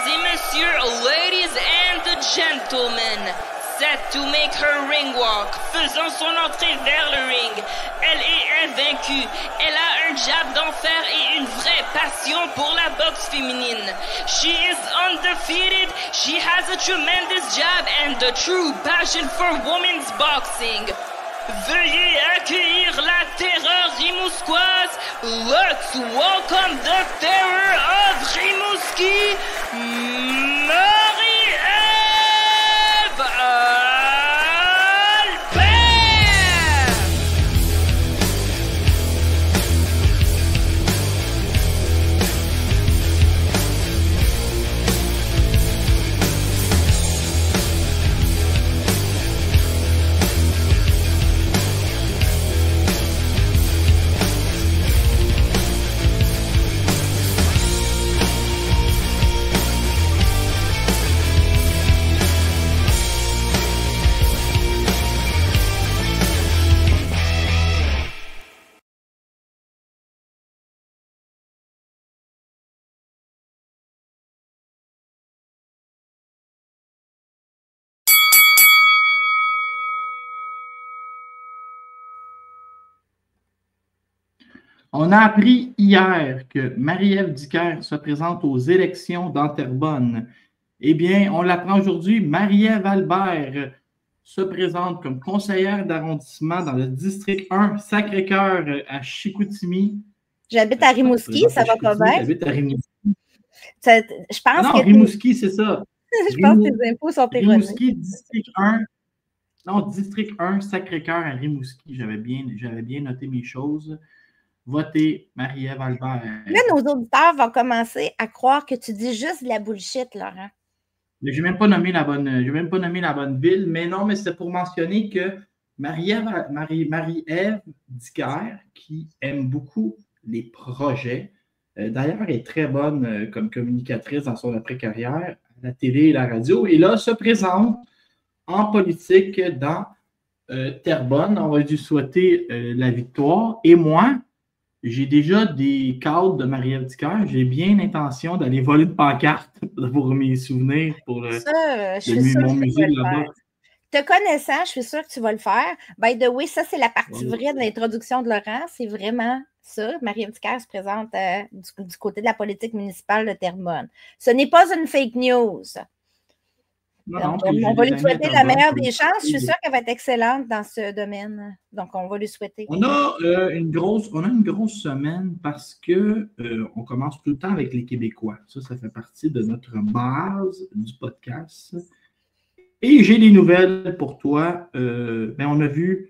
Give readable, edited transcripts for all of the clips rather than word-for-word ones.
et messieurs, ladies and gentlemen, set to make her ring walk, faisant son entrée vers le ring. Elle est invaincue, elle a un jab d'enfer et une vraie passion pour la boxe féminine. She is undefeated, she has a tremendous jab and a true passion for women's boxing. Veuillez accueillir la terreur rimouskoise. Let's welcome the terror of Rimouski, Marie-Ève Albert! On a appris hier que Marie-Ève Dicker se présente aux élections d'Enterrebonne. Eh bien, on l'apprend aujourd'hui, Marie-Ève Albert se présente comme conseillère d'arrondissement dans le district 1 Sacré-Cœur à Chicoutimi. J'habite à Rimouski, ça va pas bien? J'habite à Rimouski. Je pense non, Rimouski, c'est ça. Je pense que les impôts sont erronés. Rimouski, district 1. Non, district 1 Sacré-Cœur à Rimouski. J'avais bien noté mes choses. Votez Marie-Ève Albert. Là, nos auditeurs vont commencer à croire que tu dis juste de la bullshit, Laurent. Je n'ai même pas nommé la bonne ville, mais non, mais c'est pour mentionner que Marie-Ève Dicker, qui aime beaucoup les projets, d'ailleurs, elle est très bonne comme communicatrice dans son après-carrière, à la télé et la radio, et là, se présente en politique dans Terrebonne. On va lui souhaiter la victoire. Et moi, j'ai déjà des cadres de Marie-Ève Dicker. J'ai bien l'intention d'aller voler une pancarte pour mes souvenirs, pour mon musée de là-bas. Te connaissant, je suis sûre que tu vas le faire. By the way, ça, c'est la partie vraie de l'introduction de Laurent. C'est vraiment ça. Marie-Ève Dicker se présente du côté de la politique municipale de Terrebonne. Ce n'est pas une fake news. Donc, on va lui souhaiter la meilleure des chances. Je suis sûre qu'elle va être excellente dans ce domaine. Donc, on va lui souhaiter. On a une grosse semaine parce que on commence tout le temps avec les Québécois. Ça fait partie de notre base du podcast. Et j'ai des nouvelles pour toi. On le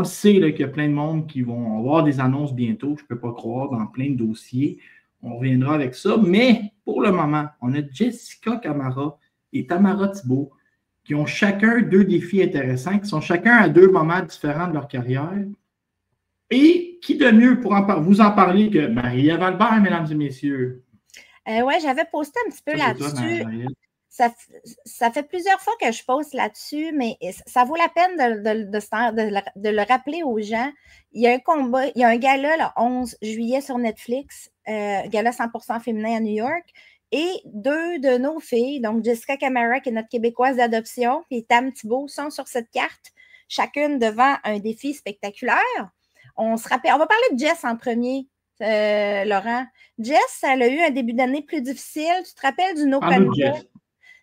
sait qu'il y a plein de monde qui vont avoir des annonces bientôt. Je ne peux pas croire, dans plein de dossiers. On reviendra avec ça. Mais pour le moment, on a Jessica Camara et Tamara Thibault qui ont chacun deux défis intéressants, qui sont chacun à deux moments différents de leur carrière. Et qui de mieux pour vous en parler que Marie-Ève Albert, mesdames et messieurs? Oui, j'avais posté un petit peu là-dessus. Ça fait plusieurs fois que je poste là-dessus, mais ça vaut la peine de le rappeler aux gens. Il y a un combat, il y a un gala le 11 juillet sur Netflix, gala 100% féminin à New York, et deux de nos filles, donc Jessica Camara, qui est notre Québécoise d'adoption, et Tam Thibault, sont sur cette carte, chacune devant un défi spectaculaire. On va parler de Jess en premier, Laurent. Jess, elle a eu un début d'année plus difficile. Tu te rappelles du No Contest?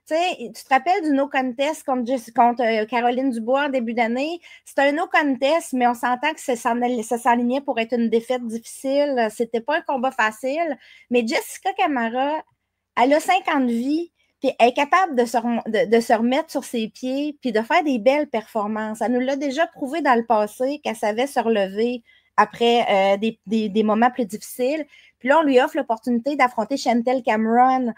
Tu te rappelles du no contest contre Caroline Dubois en début d'année? C'est un no contest, mais on s'entend que ça s'alignait pour être une défaite difficile. C'était pas un combat facile. Mais Jessica Camara, elle a 50 vies, puis elle est capable de se remettre sur ses pieds, puis de faire des belles performances. Elle nous l'a déjà prouvé dans le passé qu'elle savait se relever après des moments plus difficiles. Puis là, on lui offre l'opportunité d'affronter Chantel Cameron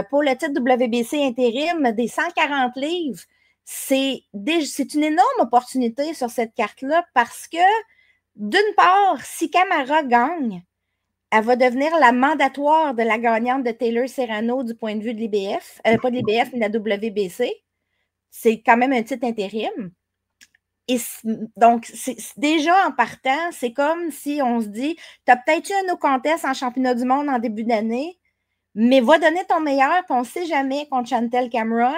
pour le titre WBC intérim des 140 livres. C'est une énorme opportunité sur cette carte-là parce que, d'une part, si Camara gagne, elle va devenir la mandatoire de la gagnante de Taylor Serrano du point de vue de l'IBF, pas de l'IBF, mais de la WBC. C'est quand même un titre intérim. Et donc, déjà en partant, c'est comme si on se dit, tu as peut-être eu un no contest en championnat du monde en début d'année, Mais va donner ton meilleur, puis on ne sait jamais contre Chantelle Cameron.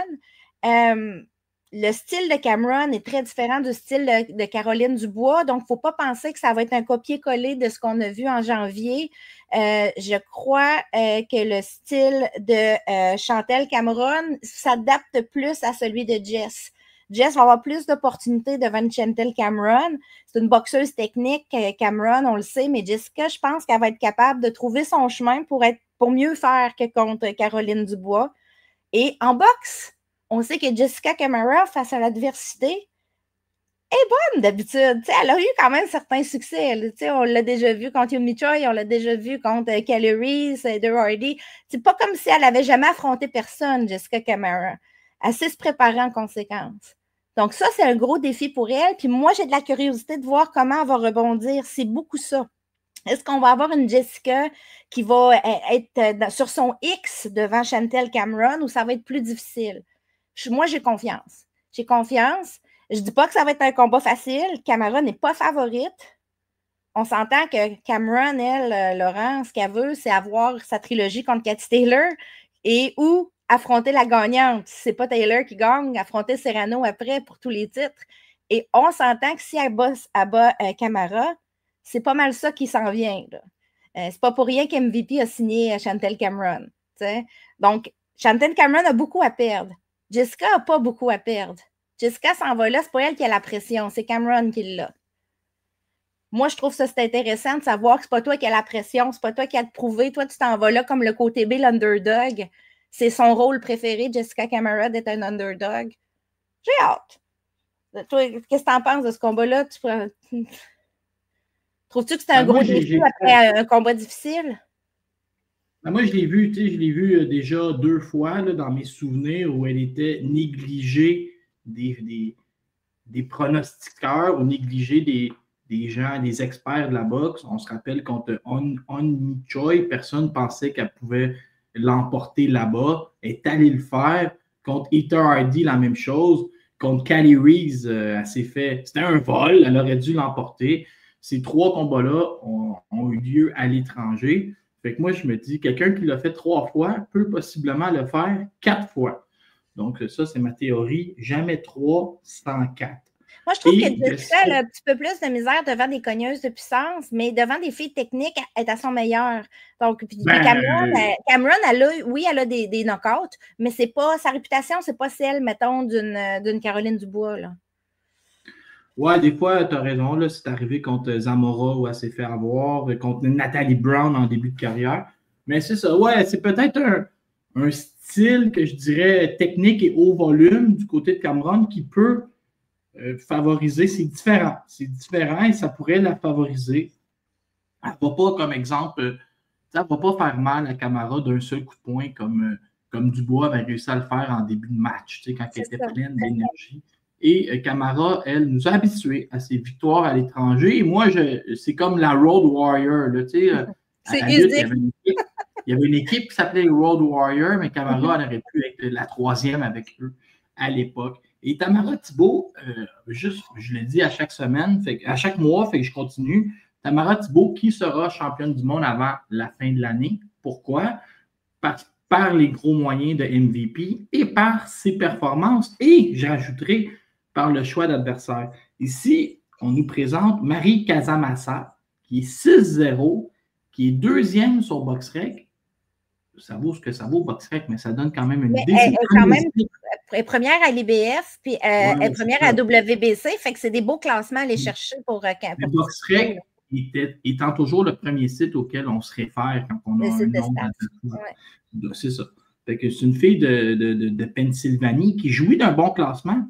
Le style de Cameron est très différent du style de Caroline Dubois, donc il ne faut pas penser que ça va être un copier-coller de ce qu'on a vu en janvier. Je crois que le style de Chantelle Cameron s'adapte plus à celui de Jess. Jess va avoir plus d'opportunités devant Chantelle Cameron. C'est une boxeuse technique, Cameron, on le sait, mais Jessica, je pense qu'elle va être capable de trouver son chemin pour mieux faire que contre Caroline Dubois. Et en boxe, on sait que Jessica Camara, face à l'adversité, est bonne d'habitude. Elle a eu quand même certains succès. On l'a déjà vu contre Yumi Choi, on l'a déjà vu contre Kelly Reese, Heather Hardy. C'est pas comme si elle n'avait jamais affronté personne, Jessica Camara. Elle sait se préparer en conséquence. Donc ça, c'est un gros défi pour elle. Puis moi, j'ai de la curiosité de voir comment elle va rebondir. C'est beaucoup ça. Est-ce qu'on va avoir une Jessica qui va être sur son X devant Chantelle Cameron ou ça va être plus difficile? Moi, j'ai confiance. J'ai confiance. Je ne dis pas que ça va être un combat facile. Camara n'est pas favorite. On s'entend que Cameron, elle, Laurent, ce qu'elle veut, c'est avoir sa trilogie contre Katie Taylor ou affronter la gagnante. C'est pas Taylor qui gagne, affronter Serrano après pour tous les titres. Et on s'entend que si elle bat Camara, c'est pas mal ça qui s'en vient. C'est pas pour rien qu'MVP a signé Chantelle Cameron. T'sais. Donc, Chantelle Cameron a beaucoup à perdre. Jessica n'a pas beaucoup à perdre. Jessica s'en va là, c'est pas elle qui a la pression, c'est Cameron qui l'a. Moi, je trouve ça c'est intéressant de savoir que c'est pas toi qui as la pression, c'est pas toi qui as te prouver. Toi, tu t'en vas là comme le côté B, l'underdog. C'est son rôle préféré, Jessica Camara, d'être un underdog. J'ai hâte. Toi, qu'est-ce que tu en penses de ce combat-là? Trouves-tu que c'était un gros défi après un combat difficile? Moi, je l'ai vu déjà 2 fois là, dans mes souvenirs où elle était négligée des pronostiqueurs ou négligée des gens, des experts de la boxe. On se rappelle contre On Choi, personne ne pensait qu'elle pouvait l'emporter là-bas. Elle est allée le faire. Contre Heather Hardy, la même chose. Contre Kelly Reese, elle s'est fait... C'était un vol, elle aurait dû l'emporter. Ces 3 combats-là ont eu lieu à l'étranger. Fait que moi, je me dis, quelqu'un qui l'a fait 3 fois peut possiblement le faire 4 fois. Donc, ça, c'est ma théorie. Jamais 3 sans 4. Moi, je trouve que Jessica a un petit peu plus de misère devant des cogneuses de puissance, mais devant des filles techniques, elle est à son meilleur. Donc, Cameron, elle a des knockouts, mais c'est pas sa réputation, c'est pas celle, mettons, d'une Caroline Dubois. Là. Ouais, des fois, tu as raison. Là, c'est arrivé contre Zamora où elle s'est fait avoir, contre Nathalie Brown en début de carrière. Mais c'est ça, ouais, c'est peut-être un style que je dirais technique et haut volume du côté de Cameron qui peut favoriser. C'est différent et ça pourrait la favoriser. Elle ne va pas, comme exemple, elle ne va pas faire mal à Camara d'un seul coup de poing comme Dubois avait réussi à le faire en début de match, quand elle était pleine d'énergie. Et Camara, elle, nous a habitués à ses victoires à l'étranger. Et moi, c'est comme la Road Warrior. Là, c'est il y avait une équipe qui s'appelait Road Warrior, mais Camara, elle aurait pu être la 3e avec eux à l'époque. Et Tamara Thibault, je le dis à chaque semaine, à chaque mois, fait que je continue. Tamara Thibault, qui sera championne du monde avant la fin de l'année. Pourquoi? Par les gros moyens de MVP et par ses performances. Et j'ajouterai par le choix d'adversaire. Ici, on nous présente Marie Casamassa, qui est 6-0, qui est 2e sur BoxRec. Ça vaut ce que ça vaut, BoxRec, mais ça donne quand même une idée. Elle est première à l'IBF, puis elle est première à WBC, fait que c'est des beaux classements à aller chercher pour BoxRec étant toujours le premier site auquel on se réfère quand on a un nombre. C'est ça. Fait que c'est une fille de Pennsylvanie qui jouit d'un bon classement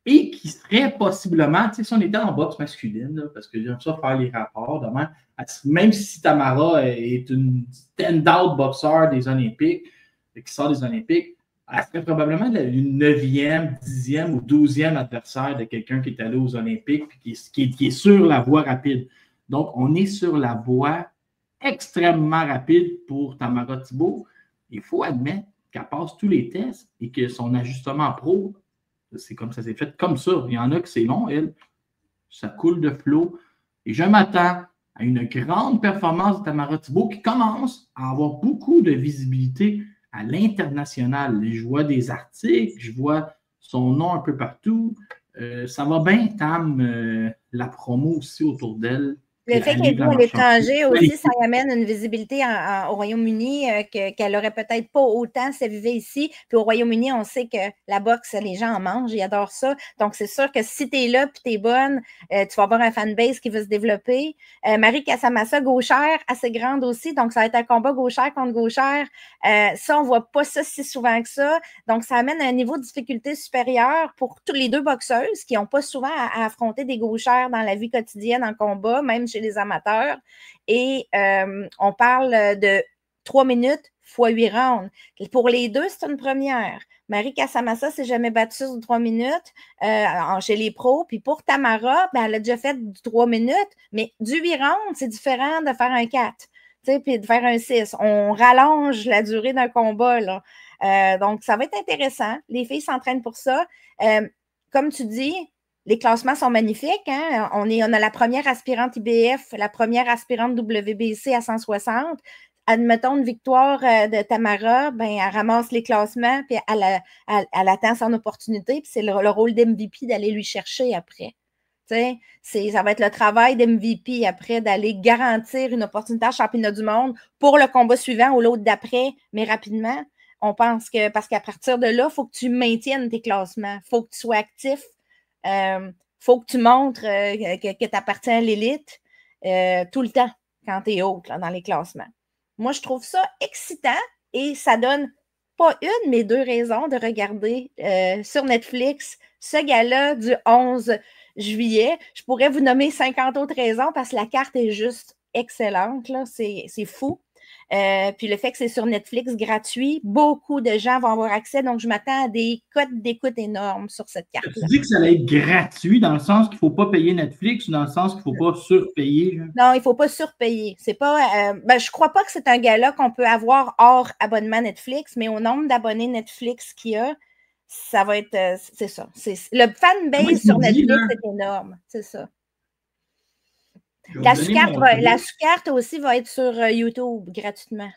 et qui serait possiblement, si on était en boxe masculine, là, parce que j'aime ça faire les rapports, demain, même si Tamara est une stand-out boxeur des Olympiques, qui sort des Olympiques, elle serait probablement une 9e, 10e ou 12e adversaire de quelqu'un qui est allé aux Olympiques et qui est sur la voie rapide. Donc, on est sur la voie extrêmement rapide pour Tamara Thibault. Il faut admettre qu'elle passe tous les tests et que son ajustement pro, c'est comme ça s'est fait comme ça. Il y en a que c'est long, elle. Ça coule de flot. Et je m'attends à une grande performance de Tamara Thibault qui commence à avoir beaucoup de visibilité à l'international. Je vois des articles, je vois son nom un peu partout. Ça va bien, Tam, la promo aussi autour d'elle. Le fait qu'elle joue à l'étranger aussi, ça amène une visibilité au Royaume-Uni qu'elle n'aurait peut-être pas autant si elle vivait ici. Puis au Royaume-Uni, on sait que la boxe, les gens en mangent, ils adorent ça. Donc, c'est sûr que si tu es là et tu es bonne, tu vas avoir un fanbase qui va se développer. Marie Casamassas, gauchère, assez grande aussi. Donc, ça va être un combat gauchère contre gauchère. Ça, on ne voit pas ça si souvent que ça. Donc, ça amène un niveau de difficulté supérieur pour tous les deux boxeuses qui n'ont pas souvent à affronter des gauchères dans la vie quotidienne en combat, même chez les amateurs. Et on parle de 3 minutes x 8 rounds. Pour les deux, c'est une première. Marie Casamassas s'est jamais battue sur 3 minutes chez les pros. Puis pour Tamara, ben, elle a déjà fait du 3 minutes, mais du 8 rounds, c'est différent de faire un 4. Puis de faire un 6. On rallonge la durée d'un combat. Là. Donc, ça va être intéressant. Les filles s'entraînent pour ça. Comme tu dis, les classements sont magnifiques. Hein? On a la première aspirante IBF, la première aspirante WBC à 160. Admettons une victoire de Tamara, ben, elle ramasse les classements, puis elle attend son opportunité, puis c'est le rôle d'MVP d'aller lui chercher après. Ça va être le travail d'MVP après d'aller garantir une opportunité à championnat du monde pour le combat suivant ou l'autre d'après, mais rapidement. On pense que, parce qu'à partir de là, il faut que tu maintiennes tes classements, il faut que tu sois actif. Faut que tu montres que tu appartiens à l'élite tout le temps quand tu es haute là, dans les classements. Moi, je trouve ça excitant et ça donne pas une, mais 2 raisons de regarder sur Netflix ce gala du 11 juillet. Je pourrais vous nommer 50 autres raisons parce que la carte est juste excellente. Là. C'est fou. Puis le fait que c'est sur Netflix gratuit, beaucoup de gens vont avoir accès, donc je m'attends à des cotes d'écoute énormes sur cette carte-là. Tu dis que ça va être gratuit dans le sens qu'il ne faut pas payer Netflix ou dans le sens qu'il ne faut pas surpayer? Genre? Non, il ne faut pas surpayer. C'est pas, je ne crois pas que c'est un gala qu'on peut avoir hors abonnement Netflix, mais au nombre d'abonnés Netflix qu'il y a, ça va être, c'est ça. Le fanbase sur Netflix est énorme, c'est ça. La sous-carte aussi va être sur YouTube gratuitement.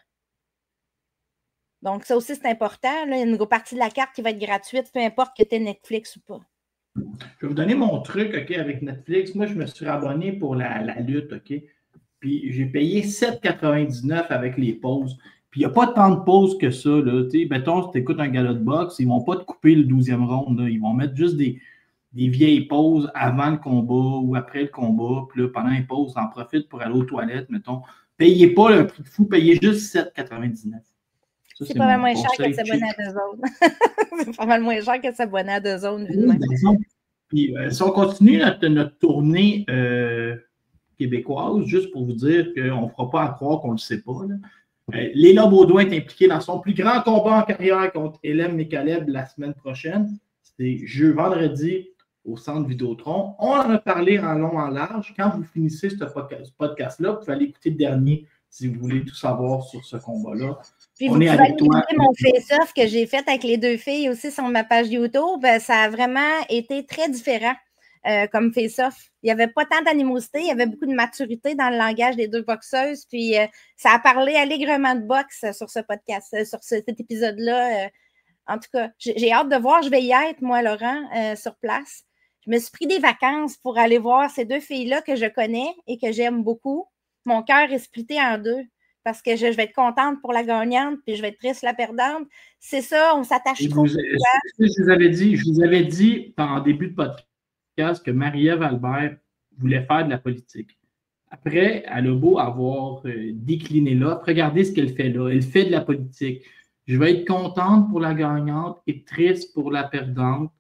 Donc, ça aussi, c'est important. Là. Il y a une partie de la carte qui va être gratuite, peu importe que tu aies Netflix ou pas. Je vais vous donner mon truc, OK, avec Netflix. Moi, je me suis abonné pour la lutte, OK? Puis, j'ai payé 7,99 avec les pauses. Puis, il n'y a pas tant de pauses que ça, là. Mettons, si tu écoutes un gala de boxe, ils ne vont pas te couper le 12e round, là. Ils vont mettre juste des vieilles pauses avant le combat ou après le combat. Puis là, pendant les pauses, on en profite pour aller aux toilettes, mettons. Payez pas le prix de fou, payez juste 7,99. C'est pas mal moins cher que s'abonner à 2 zones. C'est pas mal moins cher que s'abonner à 2 zones. Puis, si on continue notre tournée québécoise, juste pour vous dire qu'on ne fera pas à croire qu'on ne le sait pas, Léla Baudouin est impliquée dans son plus grand combat en carrière contre Hélène Mécaleb la semaine prochaine. C'est vendredi au Centre Vidéotron. On en a parlé en long, en large. Quand vous finissez ce podcast-là, vous pouvez aller écouter le dernier si vous voulez tout savoir sur ce combat-là. Puis vous pouvez aller écouter mon face-off que j'ai fait avec les 2 filles aussi sur ma page YouTube. Ça a vraiment été très différent comme face-off. Il n'y avait pas tant d'animosité, il y avait beaucoup de maturité dans le langage des 2 boxeuses. Puis ça a parlé allègrement de boxe sur ce podcast, sur cet épisode-là. En tout cas, j'ai hâte de voir. Je vais y être, moi, Laurent, sur place. Je me suis pris des vacances pour aller voir ces 2 filles-là que je connais et que j'aime beaucoup. Mon cœur est splitté en 2 parce que je vais être contente pour la gagnante puis je vais être triste la perdante. C'est ça, on s'attache trop. Je vous avais dit en début de podcast que Marie-Ève Albert voulait faire de la politique. Après, elle a beau avoir décliné là. Regardez ce qu'elle fait là. Elle fait de la politique. Je vais être contente pour la gagnante et triste pour la perdante.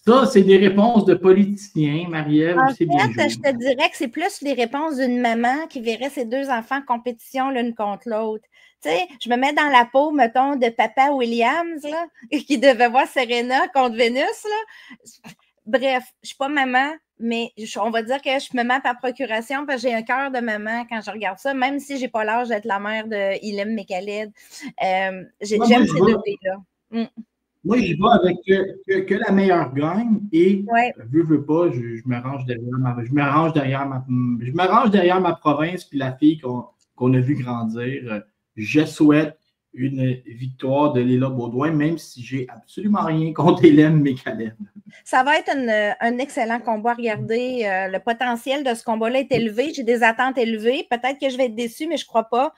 Ça, c'est des réponses de politiciens, Marie-Ève, c'est bien joué. Je te dirais que c'est plus les réponses d'une maman qui verrait ses 2 enfants en compétition l'une contre l'autre. Tu sais, je me mets dans la peau, mettons, de papa Williams, là, qui devait voir Serena contre Vénus, là. Bref, je ne suis pas maman, mais on va dire que je suis maman par procuration parce que j'ai un cœur de maman quand je regarde ça, même si je n'ai pas l'âge d'être la mère de Hélène Mécaleb. J'aime ces 2 filles-là. Moi, j'y vais avec que la meilleure gagne et veux pas, je me range derrière ma province puis la fille qu'on a vu grandir. Je souhaite une victoire de Léla Baudouin, même si j'ai absolument rien contre Hélène Mécalène. Ça va être un excellent combat à regarder. Le potentiel de ce combat-là est élevé. J'ai des attentes élevées. Peut-être que je vais être déçue, mais je ne crois pas.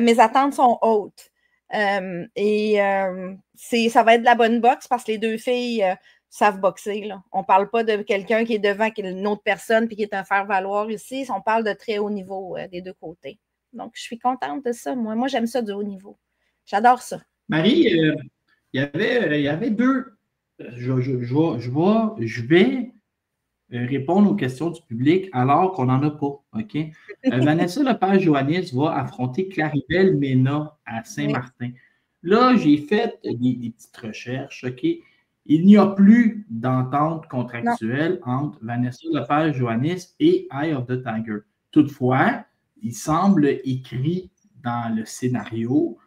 Mes attentes sont hautes. Ça va être de la bonne boxe parce que les deux filles savent boxer. Là. On ne parle pas de quelqu'un qui est devant une autre personne et qui est un faire-valoir ici. On parle de très haut niveau des deux côtés. Donc, je suis contente de ça. Moi j'aime ça du haut niveau. J'adore ça. Marie, il y avait deux. Je vais répondre aux questions du public alors qu'on n'en a pas. OK? Vanessa Lepage-Joannis va affronter Claribel Mena à Saint-Martin. Oui. Là, j'ai fait des petites recherches. OK? Il n'y a plus d'entente contractuelle entre Vanessa Lepage-Joannis et Eye of the Tiger. Toutefois, il semble écrit dans le scénario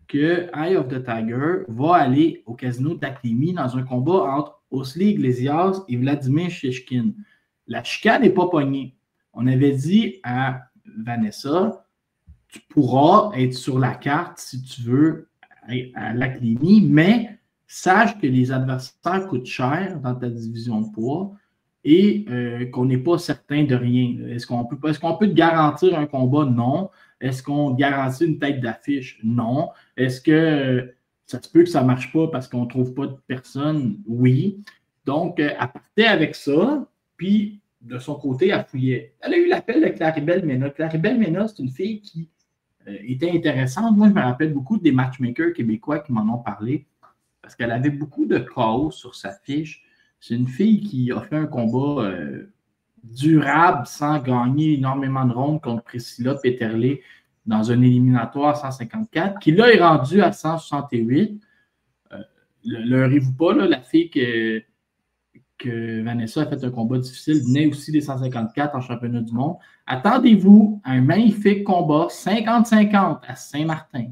que Eye of the Tiger va aller au casino d'Académie dans un combat entre Osli Iglesias et Vladimir Shishkin. La chicane n'est pas pognée. On avait dit à Vanessa, tu pourras être sur la carte si tu veux à l'Académie, mais sache que les adversaires coûtent cher dans ta division de poids et qu'on n'est pas certain de rien. Est-ce qu'on peut te garantir un combat? Non. Est-ce qu'on garantit une tête d'affiche? Non. Est-ce que ça se peut que ça ne marche pas parce qu'on ne trouve pas de personne? Oui. Donc, elle partait avec ça, puis de son côté, elle fouillait. Elle a eu l'appel de Claribel Mena. Claribel Mena, c'est une fille qui était intéressante. Moi, je me rappelle beaucoup des matchmakers québécois qui m'en ont parlé parce qu'elle avait beaucoup de chaos sur sa fiche. C'est une fille qui a fait un combat durable sans gagner énormément de rondes contre Priscilla Peterlé dans un éliminatoire 154, qui là est rendu à 168. Leurrez-vous pas, là, la fille que Vanessa a fait un combat difficile venait aussi des 154 en championnat du monde. Attendez-vous à un magnifique combat 50-50 à Saint-Martin.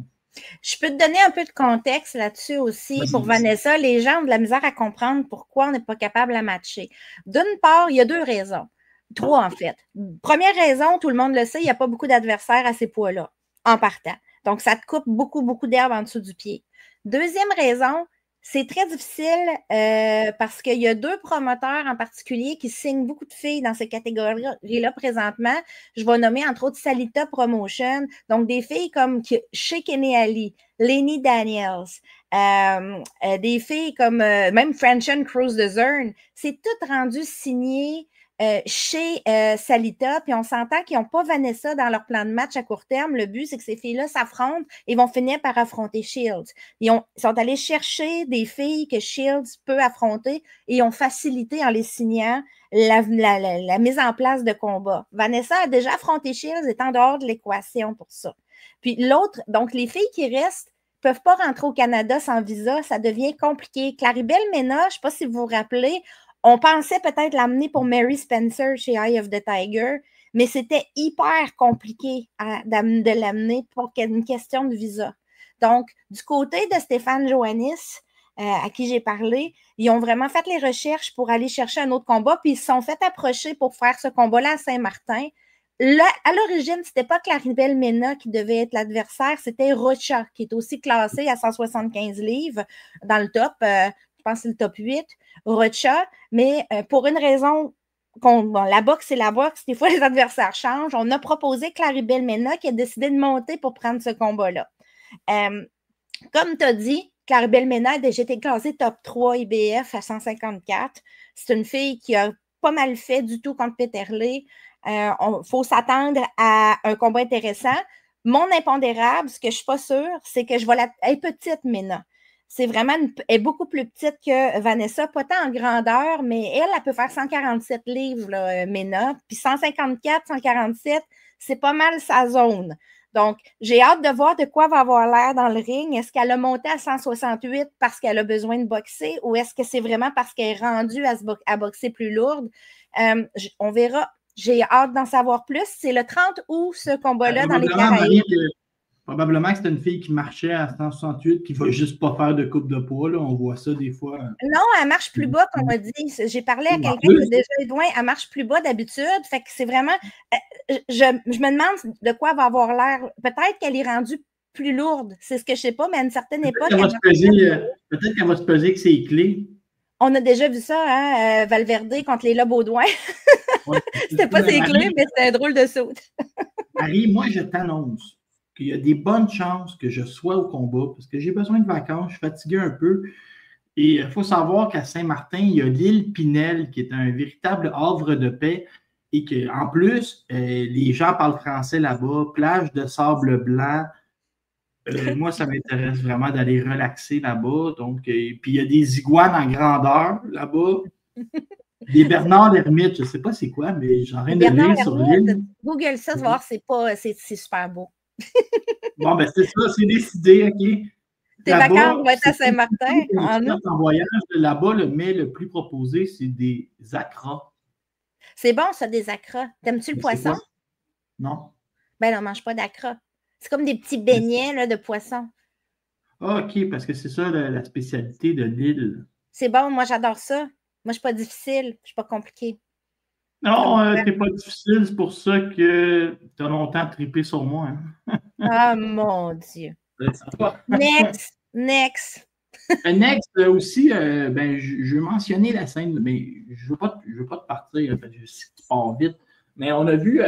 Je peux te donner un peu de contexte là-dessus aussi pour Vanessa. Les gens ont de la misère à comprendre pourquoi on n'est pas capable à matcher. D'une part, il y a deux raisons. Trois, en fait. Première raison, tout le monde le sait, il n'y a pas beaucoup d'adversaires à ces poids-là, en partant. Donc, ça te coupe beaucoup, beaucoup d'herbe en dessous du pied. Deuxième raison, c'est très difficile parce qu'il y a deux promoteurs en particulier qui signent beaucoup de filles dans ces catégories-là présentement. Je vais nommer entre autres Salita Promotion, donc des filles comme Shea Kenny Ali, Lenny Daniels, des filles comme même Franchen Cruz de Zern. C'est tout rendu signé chez Salita, puis on s'entend qu'ils n'ont pas Vanessa dans leur plan de match à court terme. Le but, c'est que ces filles-là s'affrontent et vont finir par affronter Shields. Ils sont allés chercher des filles que Shields peut affronter et ils ont facilité en les signant la mise en place de combat. Vanessa a déjà affronté Shields, est en dehors de l'équation pour ça. Puis l'autre, donc les filles qui restent ne peuvent pas rentrer au Canada sans visa, ça devient compliqué. Claribel Mena, je ne sais pas si vous vous rappelez, on pensait peut-être l'amener pour Mary Spencer chez Eye of the Tiger, mais c'était hyper compliqué de l'amener pour une question de visa. Donc, du côté de Stéphane Joannis, à qui j'ai parlé, ils ont vraiment fait les recherches pour aller chercher un autre combat, puis ils se sont fait approcher pour faire ce combat-là à Saint-Martin. Là, à l'origine, ce n'était pas Claribel Mena qui devait être l'adversaire, c'était Rocha, qui est aussi classé à 175 livres dans le top. Je pense que c'est le top 8, Rocha, mais pour une raison, la boxe, c'est la boxe, des fois les adversaires changent. On a proposé Claribel Mena qui a décidé de monter pour prendre ce combat-là. Comme tu as dit, Claribel Mena a déjà été classée top 3 IBF à 154. C'est une fille qui a pas mal fait du tout contre Peterlé. Il faut s'attendre à un combat intéressant. Mon impondérable, ce que je ne suis pas sûre, c'est que elle est petite, Mena. C'est vraiment, elle est beaucoup plus petite que Vanessa, pas tant en grandeur, mais elle peut faire 147 livres, là, Mena. Puis 154, 147, c'est pas mal sa zone. Donc, j'ai hâte de voir de quoi va avoir l'air dans le ring. Est-ce qu'elle a monté à 168 parce qu'elle a besoin de boxer ou est-ce que c'est vraiment parce qu'elle est rendue à boxer plus lourde? On verra. J'ai hâte d'en savoir plus. C'est le 30 août, ce combat-là, dans les Caraïbes. Probablement que c'est une fille qui marchait à 168 qui ne va juste pas faire de coupe de poids. Là. On voit ça des fois. Non, elle marche plus bas, comme on dit. J'ai parlé à quelqu'un qui a déjà loin. Elle marche plus bas d'habitude. Fait que c'est vraiment. Je me demande de quoi elle va avoir l'air. Peut-être qu'elle est rendue plus lourde. C'est ce que je ne sais pas, mais à une certaine époque. Peut-être qu'elle va se peser avec ses clés. On a déjà vu ça, hein, Valverde contre les Baudouin. Ouais, c'était pas ses clés, mais c'était un drôle de saut. Marie, moi, je t'annonce qu'il y a des bonnes chances que je sois au combat parce que j'ai besoin de vacances, je suis fatigué un peu. Et il faut savoir qu'à Saint-Martin, il y a l'île Pinel qui est un véritable havre de paix et qu'en plus, les gens parlent français là-bas, plage de sable blanc. Moi, ça m'intéresse vraiment d'aller relaxer là-bas. Donc, puis il y a des iguanes en grandeur là-bas. Des Bernard l'Ermite, je ne sais pas c'est quoi, mais j'ai rien de lire sur l'île. Google ça, tu vas voir, c'est super beau. Bon, ben c'est ça, c'est décidé, OK. Tes vacances vont être à Saint-Martin. En voyage, là-bas, le mets le plus proposé, c'est des acras. C'est bon, ça, des acras. T'aimes-tu le poisson? Non. Ben non, on ne mange pas d'acras. C'est comme des petits beignets là, de poisson. Ah, OK, parce que c'est ça la spécialité de l'île. C'est bon, moi j'adore ça. Moi, je ne suis pas difficile, je ne suis pas compliquée. Non, tu n'es pas difficile, c'est pour ça que tu as longtemps trippé sur moi. Hein? Ah, mon Dieu. Next. Next aussi, je veux mentionner la scène, mais je ne veux pas te partir, je sais que tu pars vite, mais on a vu,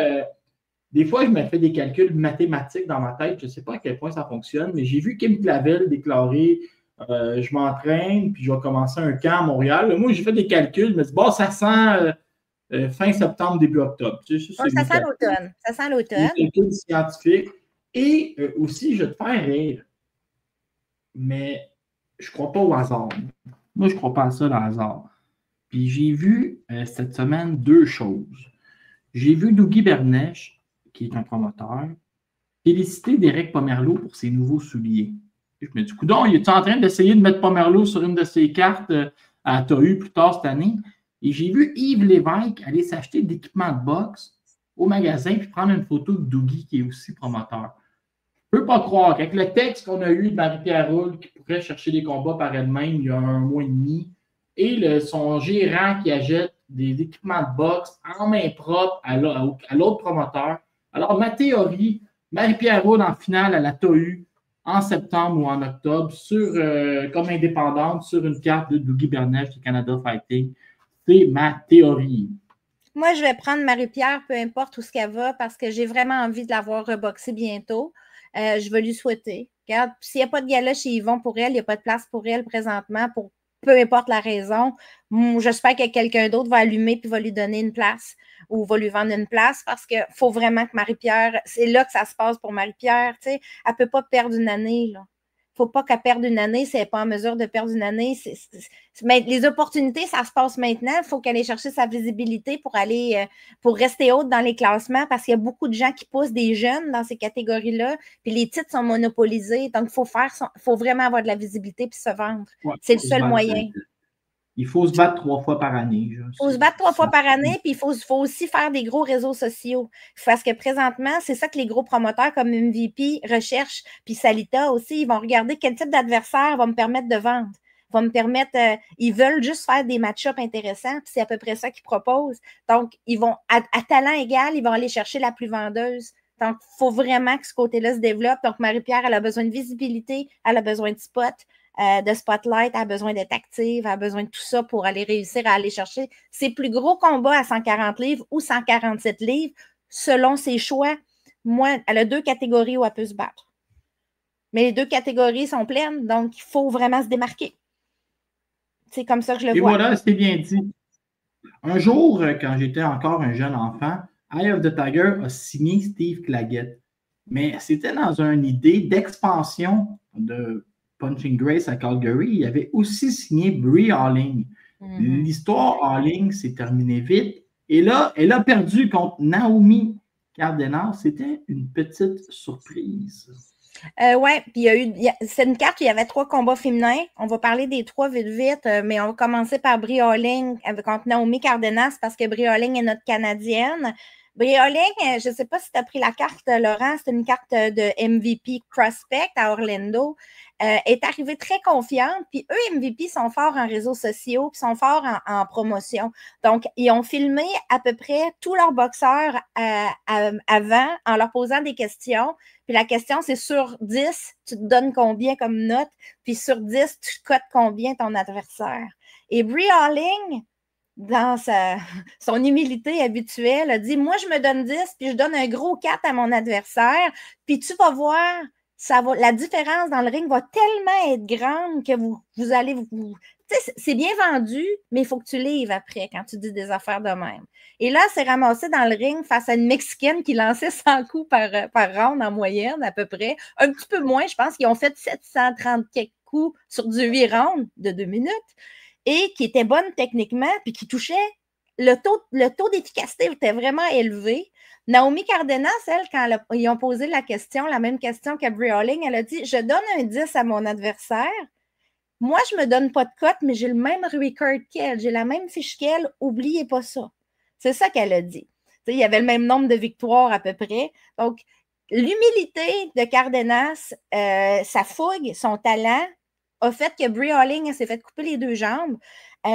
des fois, je me fais des calculs mathématiques dans ma tête, je ne sais pas à quel point ça fonctionne, mais j'ai vu Kim Clavel déclarer je m'entraîne, puis je vais commencer un camp à Montréal. Là, moi, j'ai fait des calculs, je me dis, bon, ça sent fin septembre, début octobre. Tu sais, ça sent l'automne. Ça sent l'automne. Des calculs scientifiques. Et aussi, je vais te faire rire, mais je ne crois pas au hasard. Moi, je ne crois pas à ça, le hasard. Puis j'ai vu cette semaine 2 choses. J'ai vu Dougie Bernèche, qui est un promoteur, féliciter Derek Pomerleau pour ses nouveaux souliers. Je me dis, coudonc, il est en train d'essayer de mettre Pomerleau sur une de ses cartes à TAU plus tard cette année? Et j'ai vu Yves Lévesque aller s'acheter d'équipements de boxe au magasin puis prendre une photo de Dougie, qui est aussi promoteur. Je ne peux pas croire qu'avec le texte qu'on a eu de Marie-Pierre Roule qui pourrait chercher des combats par elle-même il y a 1 mois et demi et son gérant qui achète des équipements de boxe en main propre à l'autre promoteur. Alors, ma théorie, Marie-Pierre Roule en finale à la TAU en septembre ou en octobre comme indépendante sur une carte de Dougie Bernèche de Canada Fighting. C'est ma théorie. Moi, je vais prendre Marie-Pierre, peu importe où ce qu'elle va, parce que j'ai vraiment envie de la voir reboxer bientôt. Je vais lui souhaiter. Regarde, s'il n'y a pas de gala chez Yvon pour elle, il n'y a pas de place pour elle présentement, pour peu importe la raison. J'espère que quelqu'un d'autre va allumer puis va lui donner une place ou va lui vendre une place parce qu'il faut vraiment que Marie-Pierre, c'est là que ça se passe pour Marie-Pierre. Tu sais, elle ne peut pas perdre une année. Il ne faut pas qu'elle perde une année si elle n'est pas en mesure de perdre une année. Mais les opportunités, ça se passe maintenant. Il faut qu'elle aille chercher sa visibilité pour rester haute dans les classements parce qu'il y a beaucoup de gens qui poussent des jeunes dans ces catégories-là. Puis les titres sont monopolisés. Donc, il faut vraiment avoir de la visibilité puis se vendre. Ouais, c'est le seul moyen. Il faut se battre 3 fois par année. Il faut se battre 3 fois par année, puis il faut aussi faire des gros réseaux sociaux. Parce que présentement, c'est ça que les gros promoteurs comme MVP recherchent, puis Salita aussi, ils vont regarder quel type d'adversaire va me permettre de vendre. Va me permettre, ils veulent juste faire des match-ups intéressants, puis c'est à peu près ça qu'ils proposent. Donc, ils vont, à talent égal, ils vont aller chercher la plus vendeuse. Donc, il faut vraiment que ce côté-là se développe. Donc, Marie-Pierre, elle a besoin de visibilité, elle a besoin de spot. De spotlight, elle a besoin d'être active, elle a besoin de tout ça pour aller réussir à aller chercher ses plus gros combats à 140 livres ou 147 livres, selon ses choix. Moi, elle a 2 catégories où elle peut se battre. Mais les 2 catégories sont pleines, donc il faut vraiment se démarquer. C'est comme ça que je le vois. Et voilà, c'est bien dit. Un jour, quand j'étais encore un jeune enfant, Eye of the Tiger a signé Steve Claggett. Mais c'était dans une idée d'expansion de Punching Grace à Calgary. Il avait aussi signé Brie Holling. L'histoire Holling s'est terminée vite. Et là, elle a perdu contre Naomi Cardenas. C'était une petite surprise. Oui, puis c'est une carte où il y avait 3 combats féminins. On va parler des 3 vite, mais on va commencer par Brie Holling contre Naomi Cardenas parce que Brie Holling est notre Canadienne. Brie Holling, je ne sais pas si tu as pris la carte, Laurent, c'est une carte de MVP Prospect à Orlando. Est arrivée très confiante. Puis eux, MVP, sont forts en réseaux sociaux, puis sont forts en promotion. Donc, ils ont filmé à peu près tous leurs boxeurs avant en leur posant des questions. Puis la question, c'est sur 10, tu te donnes combien comme note? Puis sur 10, tu cotes combien ton adversaire? Et Brie Holling, dans son humilité habituelle, a dit « Moi, je me donne 10, puis je donne un gros 4 à mon adversaire, puis tu vas voir, la différence dans le ring va tellement être grande que vous allez vous… » Tu sais, c'est bien vendu, mais il faut que tu livres après quand tu dis des affaires de même. Et là, c'est ramassé dans le ring face à une Mexicaine qui lançait 100 coups par round en moyenne, à peu près. Un petit peu moins, je pense qu'ils ont fait 730 quelques coups sur du 8 rounds de 2 minutes. Et qui était bonne techniquement, puis qui touchait, le taux d'efficacité était vraiment élevé. Naomi Cardenas, elle, quand ils ont posé la même question que Brie Holling, elle a dit « Je donne un 10 à mon adversaire. Moi, je ne me donne pas de cote, mais j'ai le même record qu'elle, j'ai la même fiche qu'elle, oubliez pas ça. » C'est ça qu'elle a dit. Il y avait le même nombre de victoires à peu près. Donc, l'humilité de Cardenas, sa fougue, son talent, a fait que Brie Holling s'est fait couper les 2 jambes.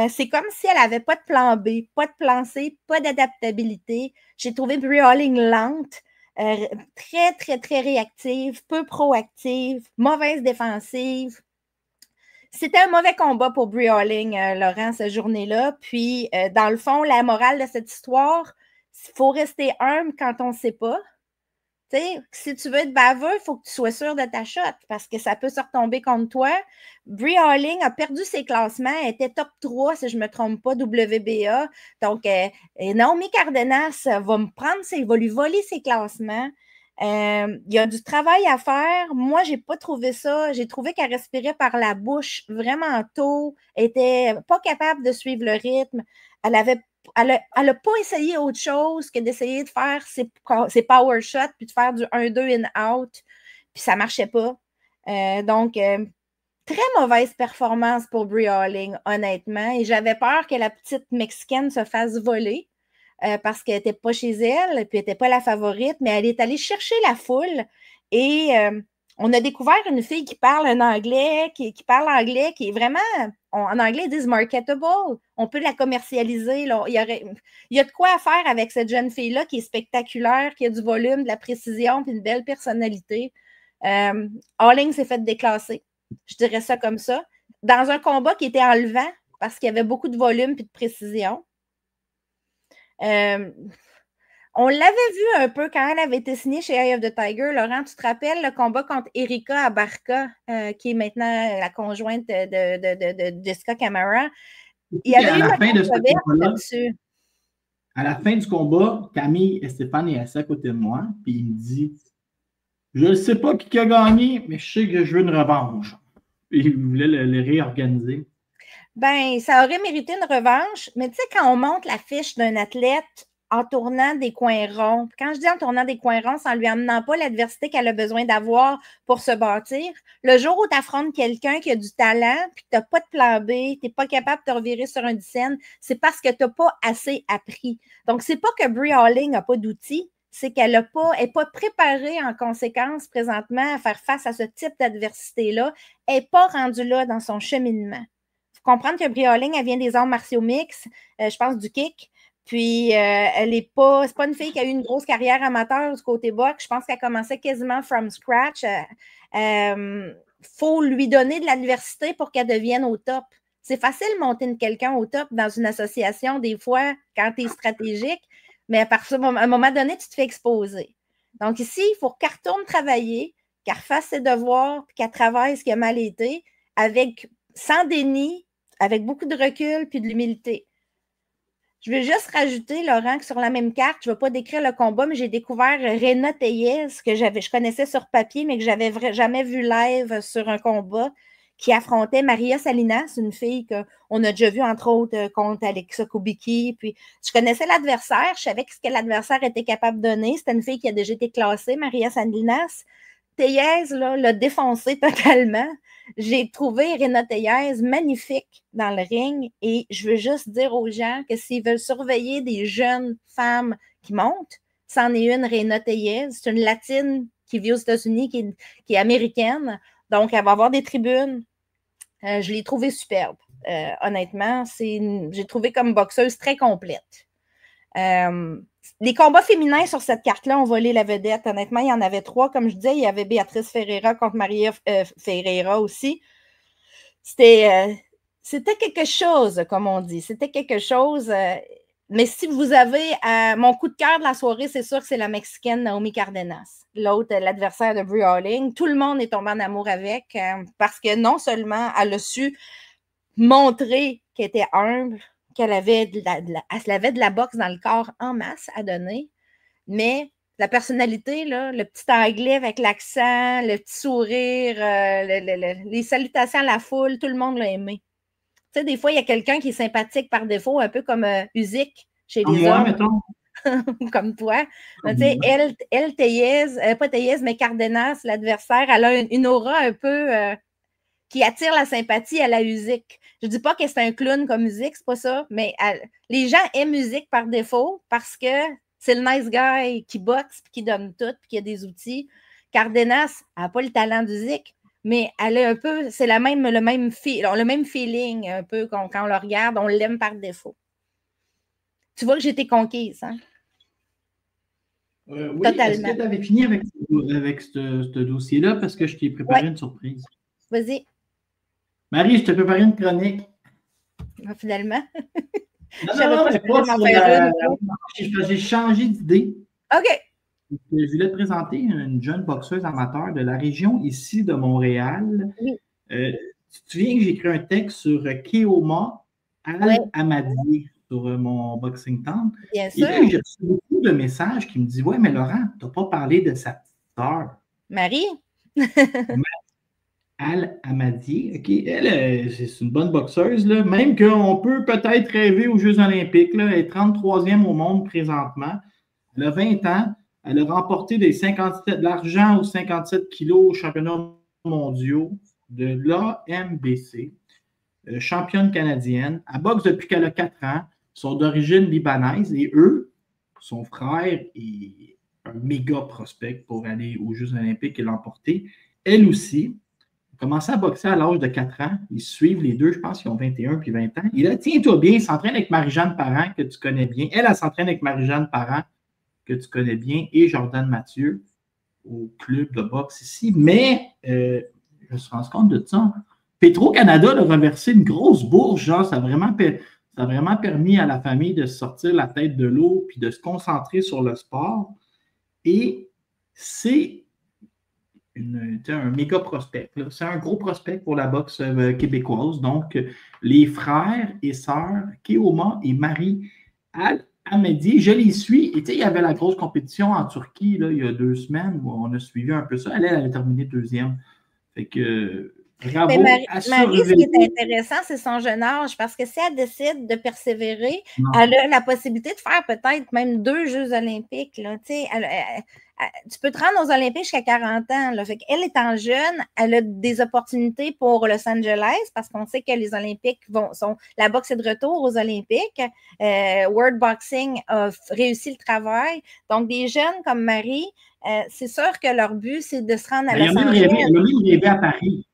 C'est comme si elle n'avait pas de plan B, pas de plan C, pas d'adaptabilité. J'ai trouvé Brie Holling lente, très, très, très réactive, peu proactive, mauvaise défensive. C'était un mauvais combat pour Brie Holling, Laurent, cette journée-là. Puis, dans le fond, la morale de cette histoire, il faut rester humble quand on ne sait pas. Tu sais, si tu veux être baveux, il faut que tu sois sûr de ta shot parce que ça peut se retomber contre toi. Brie Holling a perdu ses classements. Elle était top 3, si je ne me trompe pas, WBA. Donc, Naomi Cardenas va lui voler ses classements. Il y a du travail à faire. Moi, je n'ai pas trouvé ça. J'ai trouvé qu'elle respirait par la bouche vraiment tôt. Elle n'était pas capable de suivre le rythme. Elle n'a pas essayé autre chose que d'essayer de faire ses power shots puis de faire du 1-2 in-out. Puis ça ne marchait pas. Donc, très mauvaise performance pour Brie Holling, honnêtement. Et j'avais peur que la petite Mexicaine se fasse voler parce qu'elle n'était pas chez elle puis elle n'était pas la favorite, mais elle est allée chercher la foule et on a découvert une fille qui parle un anglais, qui parle anglais, qui est vraiment, en anglais, ils disent marketable. On peut la commercialiser. Là. Il y a de quoi à faire avec cette jeune fille-là qui est spectaculaire, qui a du volume, de la précision puis une belle personnalité. Holling s'est fait déclasser. Je dirais ça comme ça. Dans un combat qui était enlevant parce qu'il y avait beaucoup de volume puis de précision. On l'avait vu un peu quand elle avait été signée chez Eye of the Tiger. Laurent, tu te rappelles le combat contre Erika Abarca, qui est maintenant la conjointe de Jessica Camara. Il y avait eu la controverse là-dessus. À la fin du combat, Camille et Stéphane est assis à côté de moi, puis il me dit « Je ne sais pas qui a gagné, mais je sais que je veux une revanche. » Il voulait le réorganiser. Ben, ça aurait mérité une revanche, mais tu sais, quand on monte la fiche d'un athlète en tournant des coins ronds, quand je dis en tournant des coins ronds, c'est en lui amenant pas l'adversité qu'elle a besoin d'avoir pour se bâtir, le jour où tu affrontes quelqu'un qui a du talent, puis que tu n'as pas de plan B, tu n'es pas capable de te revirer sur un dizaine, c'est parce que tu n'as pas assez appris. Donc, c'est pas que Brie Holling n'a pas d'outils, c'est qu'elle n'est pas préparée en conséquence présentement à faire face à ce type d'adversité-là. Elle n'est pas rendue là dans son cheminement. Il faut comprendre que Brie Holling, elle vient des arts martiaux mixtes, je pense du kick. Puis, elle n'est pas, c'est pas une fille qui a eu une grosse carrière amateur du côté boxe. Je pense qu'elle commençait quasiment from scratch. Faut lui donner de l'adversité pour qu'elle devienne au top. C'est facile de monter quelqu'un au top dans une association, des fois, quand tu es stratégique, mais à un moment donné, tu te fais exposer. Donc, ici, il faut qu'elle retourne travailler, qu'elle refasse ses devoirs, puis qu'elle travaille ce qui a mal été, sans déni, avec beaucoup de recul puis de l'humilité. Je veux juste rajouter, Laurent, que sur la même carte, je ne vais pas décrire le combat, mais j'ai découvert Rena Tellez, que je connaissais sur papier, mais que je n'avais jamais vu live sur un combat, qui affrontait Maria Salinas, une fille qu'on a déjà vue, entre autres, contre Alexa Kubicki. Puis, je connaissais l'adversaire, je savais ce que l'adversaire était capable de donner. C'était une fille qui a déjà été classée, Maria Salinas. Tellez l'a défoncée totalement. J'ai trouvé Rena Tellez magnifique dans le ring et je veux juste dire aux gens que s'ils veulent surveiller des jeunes femmes qui montent, c'en est une, Reina Tellez. C'est une latine qui vit aux États-Unis, qui est américaine. Donc, elle va avoir des tribunes. Je l'ai trouvée superbe. Honnêtement, j'ai trouvé comme boxeuse très complète. Les combats féminins sur cette carte-là ont volé la vedette. Honnêtement, il y en avait 3. Comme je disais, il y avait Béatrice Ferreira contre Maria Ferreira aussi. C'était quelque chose, comme on dit. C'était quelque chose. Mais si vous avez mon coup de cœur de la soirée, c'est sûr que c'est la Mexicaine Naomi Cardenas. L'autre, l'adversaire de Brie Harling. Tout le monde est tombé en amour avec parce que non seulement elle a su montrer qu'elle était humble, qu'elle avait de la boxe dans le corps en masse à donner, mais la personnalité, là, le petit anglais avec l'accent, le petit sourire, les salutations à la foule, tout le monde l'a aimé. Tu sais, des fois, il y a quelqu'un qui est sympathique par défaut, un peu comme Usyk chez les hommes. Mettons. Comme toi. Tu sais, elle Tellez, pas Tellez, mais Cardenas, l'adversaire, elle a une aura un peu qui attire la sympathie à la Usyk. Je ne dis pas que c'est un clown comme Usyk, c'est pas ça, mais les gens aiment Usyk par défaut parce que c'est le nice guy qui boxe, puis qui donne tout, puis qui a des outils. Cardenas n'a pas le talent d'Usyk, mais elle est un peu, c'est le même feeling un peu quand on le regarde, on l'aime par défaut. Tu vois que j'ai été conquise, hein? Oui, est-ce que tu avais fini avec ce dossier-là parce que je t'ai préparé une surprise? Vas-y. Marie, je t'ai préparé une chronique. Finalement. Non, j'ai changé d'idée. OK. Je voulais te présenter une jeune boxeuse amateur de la région ici de Montréal. Oui. Tu te souviens que j'ai écrit un texte sur Keoma Al-Amadi sur mon Boxing Town? Bien sûr. Et là, j'ai reçu beaucoup de messages qui me disent « Ouais, mais Laurent, tu n'as pas parlé de sa petite sœur. » Marie? Al-Amadi, OK. Elle, c'est une bonne boxeuse, là. Même qu'on peut peut-être rêver aux Jeux olympiques. Là. Elle est 33e au monde présentement. Elle a 20 ans. Elle a remporté de l'argent aux 57 kilos aux championnats mondiaux de l'AMBC. Championne canadienne. Elle boxe depuis qu'elle a 4 ans. Ils sont d'origine libanaise. Et eux, son frère est un méga prospect pour aller aux Jeux olympiques et l'emporter. Elle aussi. Commencé à boxer à l'âge de 4 ans. Ils se suivent les deux, je pense qu'ils ont 21 puis 20 ans. Il a tiens-toi bien, il s'entraîne avec Marie-Jeanne Parent, que tu connais bien. Elle s'entraîne avec Marie-Jeanne Parent, que tu connais bien, et Jordan Mathieu au club de boxe ici. Mais je me suis rendu compte de ça. Petro-Canada a reversé une grosse bourse, genre, ça a vraiment permis à la famille de sortir la tête de l'eau puis de se concentrer sur le sport. Et c'est un méga prospect. C'est un gros prospect pour la boxe québécoise. Donc, les frères et sœurs, Keoma et Marie Al-Amadi, je les suis. Et tu sais, il y avait la grosse compétition en Turquie là, il y a 2 semaines où on a suivi un peu ça. Elle a terminé 2e. Fait que bravo. Mais Marie, ce qui est intéressant, c'est son jeune âge, parce que si elle décide de persévérer, elle a la possibilité de faire peut-être même 2 Jeux olympiques. Là. Tu peux te rendre aux Olympiques jusqu'à 40 ans. Là. Fait qu'elle étant jeune, elle a des opportunités pour Los Angeles, parce qu'on sait que les Olympiques la boxe est de retour aux Olympiques. World Boxing a réussi le travail. Donc, des jeunes comme Marie, c'est sûr que leur but, c'est de se rendre à Los Angeles. Elle a même rêvé à Paris.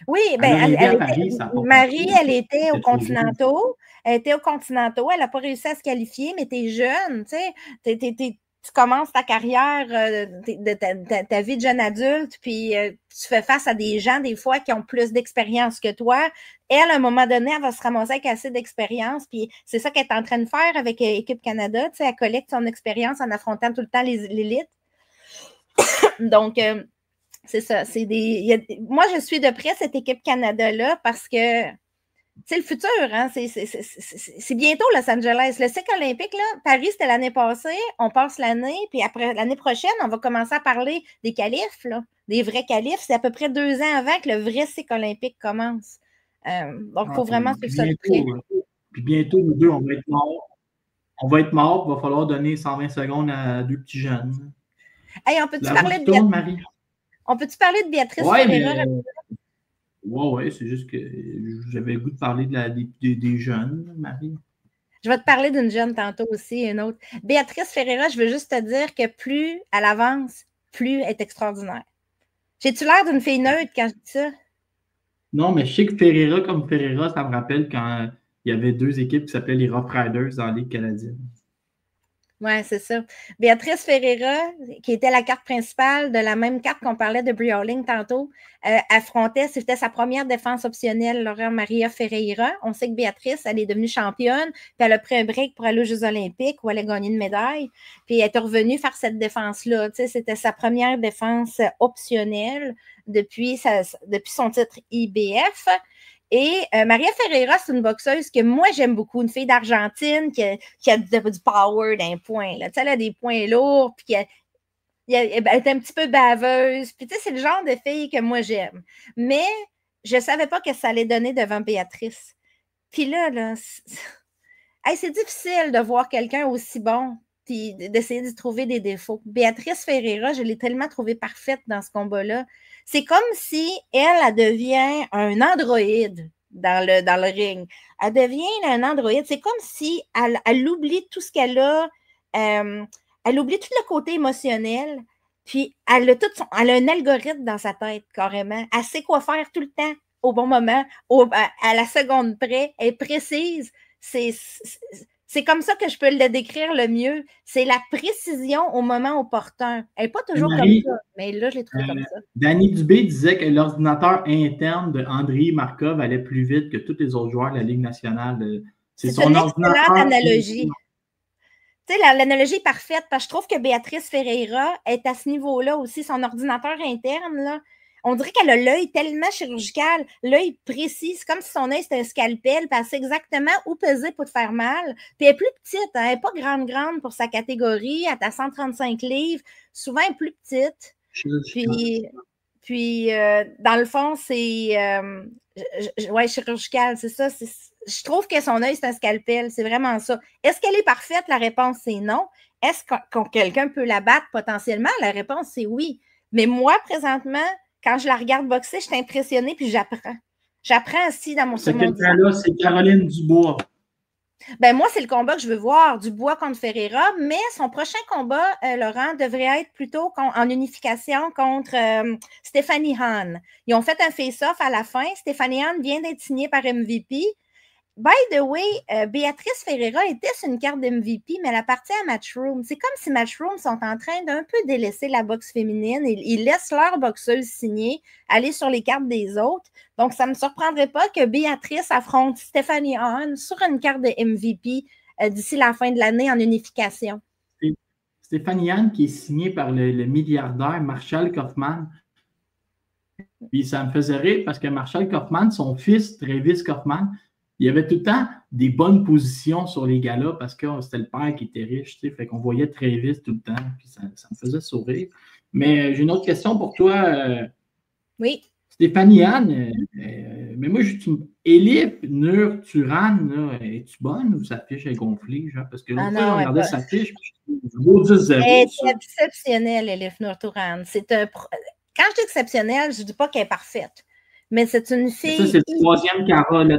Oui, Marie, elle était aux Continentaux. Elle était aux Continentaux. Elle n'a pas réussi à se qualifier, mais tu es jeune, tu sais. Tu commences ta carrière, ta vie de jeune adulte, puis tu fais face à des gens, des fois, qui ont plus d'expérience que toi. Elle, à un moment donné, elle va se ramasser avec assez d'expérience, puis c'est ça qu'elle est en train de faire avec Équipe Canada. Tu sais, elle collecte son expérience en affrontant tout le temps l'élite. Donc, c'est ça. Moi, je suis de près cette Équipe Canada-là parce que c'est le futur, hein? C'est bientôt Los Angeles. Le cycle olympique, là, Paris, c'était l'année passée, on passe l'année, puis après l'année prochaine, on va commencer à parler des qualifs, là, des vrais qualifs. C'est à peu près 2 ans avant que le vrai cycle olympique commence. Donc, il faut vraiment suivre ça de près. Puis bientôt, nous deux, on va être morts. On va être morts, il va falloir donner 120 secondes à 2 petits jeunes. Hey, on peut-tu parler de Béatrice Ferreira? Oui, c'est juste que j'avais le goût de parler des jeunes, Marie. Je vais te parler d'une jeune tantôt aussi, une autre. Béatrice Ferreira, je veux juste te dire que plus elle avance, plus elle est extraordinaire. J'ai-tu l'air d'une fille neutre quand je dis ça? Non, mais je sais que Ferreira, comme Ferreira, ça me rappelle quand il y avait 2 équipes qui s'appelaient les Rough Riders dans la Ligue canadienne. Oui, c'est ça. Béatrice Ferreira, qui était la carte principale de la même carte qu'on parlait de Brioling tantôt, affrontait, c'était sa première défense optionnelle, Laura Maria Ferreira. On sait que Béatrice, elle est devenue championne, puis elle a pris un break pour aller aux Jeux olympiques où elle a gagné une médaille, puis elle est revenue faire cette défense-là. Tu sais, c'était sa première défense optionnelle depuis son titre IBF. Et Maria Ferreira, c'est une boxeuse que moi, j'aime beaucoup. Une fille d'Argentine qui a du power d'un point. Là. Tu sais, elle a des points lourds, puis elle est un petit peu baveuse. Puis tu sais, c'est le genre de fille que moi, j'aime. Mais je ne savais pas que ça allait donner devant Béatrice. Puis là c'est difficile de voir quelqu'un aussi bon puis d'essayer d'y trouver des défauts. Béatrice Ferreira, je l'ai tellement trouvée parfaite dans ce combat-là. C'est comme si elle devient un androïde dans le ring. Elle devient un androïde. C'est comme si elle oublie tout ce qu'elle a. Elle oublie tout le côté émotionnel. Puis elle a un algorithme dans sa tête, carrément. Elle sait quoi faire tout le temps, au bon moment, à la seconde près. Elle est précise. C'est comme ça que je peux le décrire le mieux. C'est la précision au moment opportun. Elle n'est pas toujours comme ça, mais là, je l'ai trouvé comme ça. Danny Dubé disait que l'ordinateur interne de Andriy Markov allait plus vite que tous les autres joueurs de la Ligue nationale. C'est son ordinateur. C'est une excellente analogie. Tu sais, l'analogie est parfaite parce que je trouve que Béatrice Ferreira est à ce niveau-là aussi. Son ordinateur interne, là, on dirait qu'elle a l'œil tellement chirurgical, l'œil précis. C'est comme si son œil c'était un scalpel, puis elle sait exactement où peser pour te faire mal. Puis elle est plus petite, hein, elle n'est pas grande pour sa catégorie. Elle est à 135 livres. Souvent, elle est plus petite. Puis dans le fond, c'est chirurgical, c'est ça. Je trouve que son œil, c'est un scalpel. C'est vraiment ça. Est-ce qu'elle est parfaite? La réponse, c'est non. Est-ce que quelqu'un peut la battre potentiellement? La réponse, c'est oui. Mais moi, présentement, quand je la regarde boxer, je suis impressionnée puis j'apprends. J'apprends aussi dans mon Ce quelqu'un-là, c'est Caroline Dubois. Ben moi, c'est le combat que je veux voir, Dubois contre Ferreira, mais son prochain combat, Laurent, devrait être plutôt en unification contre Stephanie Han. Ils ont fait un face-off à la fin. Stephanie Han vient d'être signée par MVP. By the way, Béatrice Ferreira était sur une carte d'MVP, mais elle appartient à Matchroom. C'est comme si Matchroom sont en train d'un peu délaisser la boxe féminine. Ils laissent leurs boxeuses signées aller sur les cartes des autres. Donc, ça ne me surprendrait pas que Béatrice affronte Stephanie Han sur une carte de MVP d'ici la fin de l'année en unification. Stephanie Han qui est signée par le milliardaire Marshall Kaufman. Puis ça me faisait rire parce que Marshall Kaufman, son fils, Travis Kaufman, il y avait tout le temps des bonnes positions sur les galas parce que c'était le père qui était riche, tu sais, fait qu'on voyait Travis tout le temps, puis ça me faisait sourire. Mais j'ai une autre question pour toi. Oui. Stéphanie Anne, mais moi, Elif Nur Turan, es-tu bonne ou sa fiche est gonflée? Genre, parce que l'autre fois, on regardait sa fiche, elle est exceptionnelle, Elif Nur Turan. Quand je dis exceptionnelle, je ne dis pas qu'elle est parfaite. Mais c'est une fille. Ça, c'est le troisième Cara, la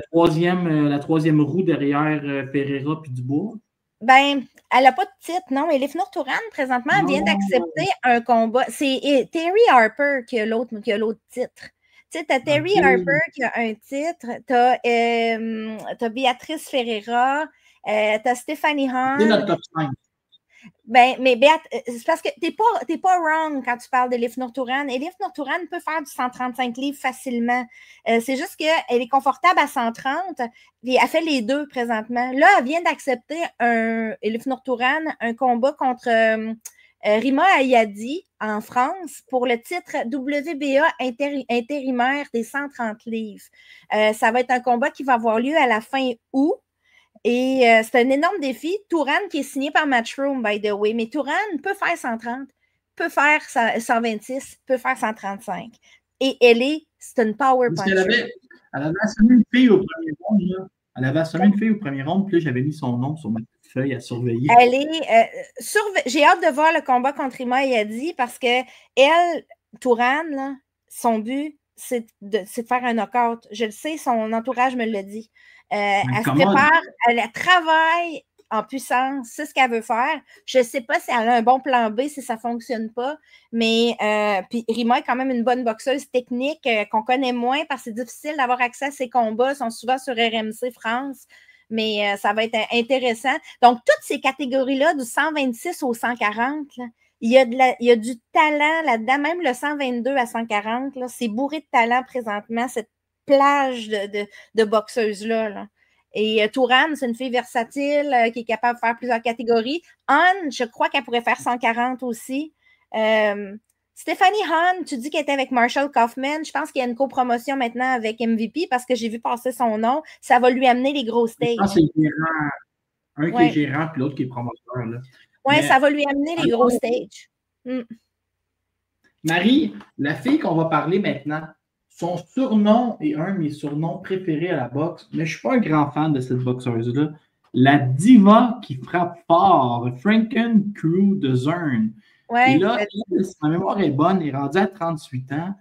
troisième roue derrière Ferreira puis Dubois. Ben, elle n'a pas de titre, non. Elif Nur Turan, présentement, elle vient d'accepter un combat. C'est Terry Harper qui a l'autre titre. Tu sais, tu as Terry Harper qui a un titre, tu as Béatrice Ferreira, tu as Stephanie Han. C'est notre top 5. Ben, mais c'est parce que t'es pas wrong quand tu parles d'Elif Nur Turan. Elif Nur Turan peut faire du 135 livres facilement. C'est juste qu'elle est confortable à 130, puis elle fait les deux présentement. Là, elle vient d'accepter Elif Nur Turan un combat contre Rima Ayadi en France pour le titre WBA intérimaire des 130 livres. Ça va être un combat qui va avoir lieu à la fin août. Et c'est un énorme défi. Turan qui est signé par Matchroom, by the way. Mais Turan peut faire 130, peut faire 126, peut faire 135. Et c'est une power puncher. Elle avait assommé une fille au premier round. Là. Elle avait assommé une fille au premier round, puis là, j'avais mis son nom sur ma petite feuille à surveiller. J'ai hâte de voir le combat contre Rima Ayadi parce que elle, Turan, là, son but, c'est de faire un knockout. Je le sais, son entourage me l'a dit. Elle se prépare, elle travaille en puissance, c'est ce qu'elle veut faire. Je ne sais pas si elle a un bon plan B, si ça ne fonctionne pas, mais puis Rima est quand même une bonne boxeuse technique qu'on connaît moins parce que c'est difficile d'avoir accès à ses combats. Ils sont souvent sur RMC France, mais ça va être intéressant. Donc, toutes ces catégories-là, du 126 au 140, là, il y a du talent là-dedans, même le 122 à 140, c'est bourré de talent présentement, cette plage de boxeuses-là. Là. Et Tourane, c'est une fille versatile qui est capable de faire plusieurs catégories. Anne, je crois qu'elle pourrait faire 140 aussi. Stéphanie Hahn, tu dis qu'elle était avec Marshall Kaufman. Je pense qu'il y a une copromotion maintenant avec MVP parce que j'ai vu passer son nom. Ça va lui amener les gros stages. C'est gérant. Un qui est gérant puis l'autre qui est promoteur. Oui, ça va lui amener les gros stages. Marie, la fille qu'on va parler maintenant, son surnom est un de mes surnoms préférés à la boxe, mais je ne suis pas un grand fan de cette boxeuse-là. La diva qui frappe fort, Franken Crew de Zern. Ouais, et là, si ma mémoire est bonne, elle est rendue à 38 ans.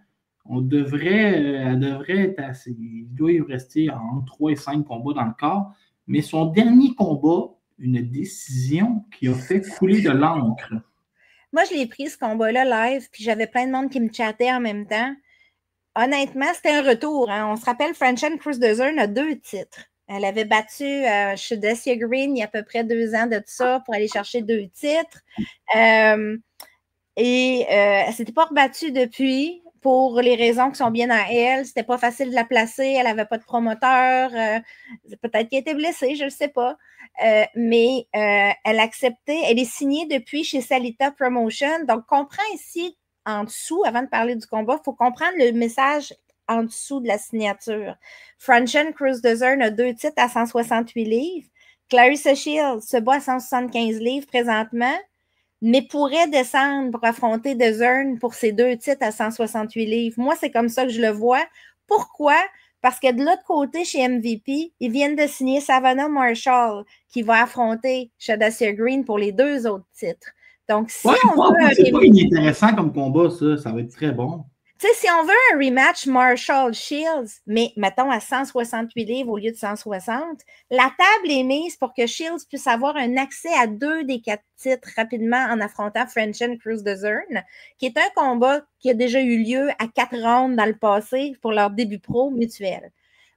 Elle devrait être assez. Il doit y rester entre 3 et 5 combats dans le corps. Mais son dernier combat, une décision qui a fait couler de l'encre. Moi, je l'ai pris ce combat-là live, puis j'avais plein de monde qui me chattait en même temps. Honnêtement, c'était un retour. Hein. On se rappelle, Franchon Cruz-Dezern a 2 titres. Elle avait battu chez Dacia Green il y a à peu près 2 ans de ça pour aller chercher 2 titres. Elle ne s'était pas rebattue depuis pour les raisons qui sont bien à elle. C'était pas facile de la placer. Elle n'avait pas de promoteur. Peut-être qu'elle était blessée, je ne sais pas. Mais elle acceptait. Elle est signée depuis chez Salita Promotion. Donc, comprends ici en dessous, avant de parler du combat, il faut comprendre le message en dessous de la signature. Franchon Cruz-Dezern a 2 titres à 168 livres. Clarissa Shields se bat à 175 livres présentement, mais pourrait descendre pour affronter Dezern pour ses 2 titres à 168 livres. Moi, c'est comme ça que je le vois. Pourquoi? Parce que de l'autre côté, chez MVP, ils viennent de signer Savannah Marshall, qui va affronter Shadasia Green pour les 2 autres titres. Donc, si c'est pas inintéressant comme combat, ça va être très bon. Tu sais, si on veut un rematch Marshall-Shields, mais mettons à 168 livres au lieu de 160, la table est mise pour que Shields puisse avoir un accès à 2 des 4 titres rapidement en affrontant Franchon Cruz-Dezern, qui est un combat qui a déjà eu lieu à 4 rounds dans le passé pour leur début pro mutuel.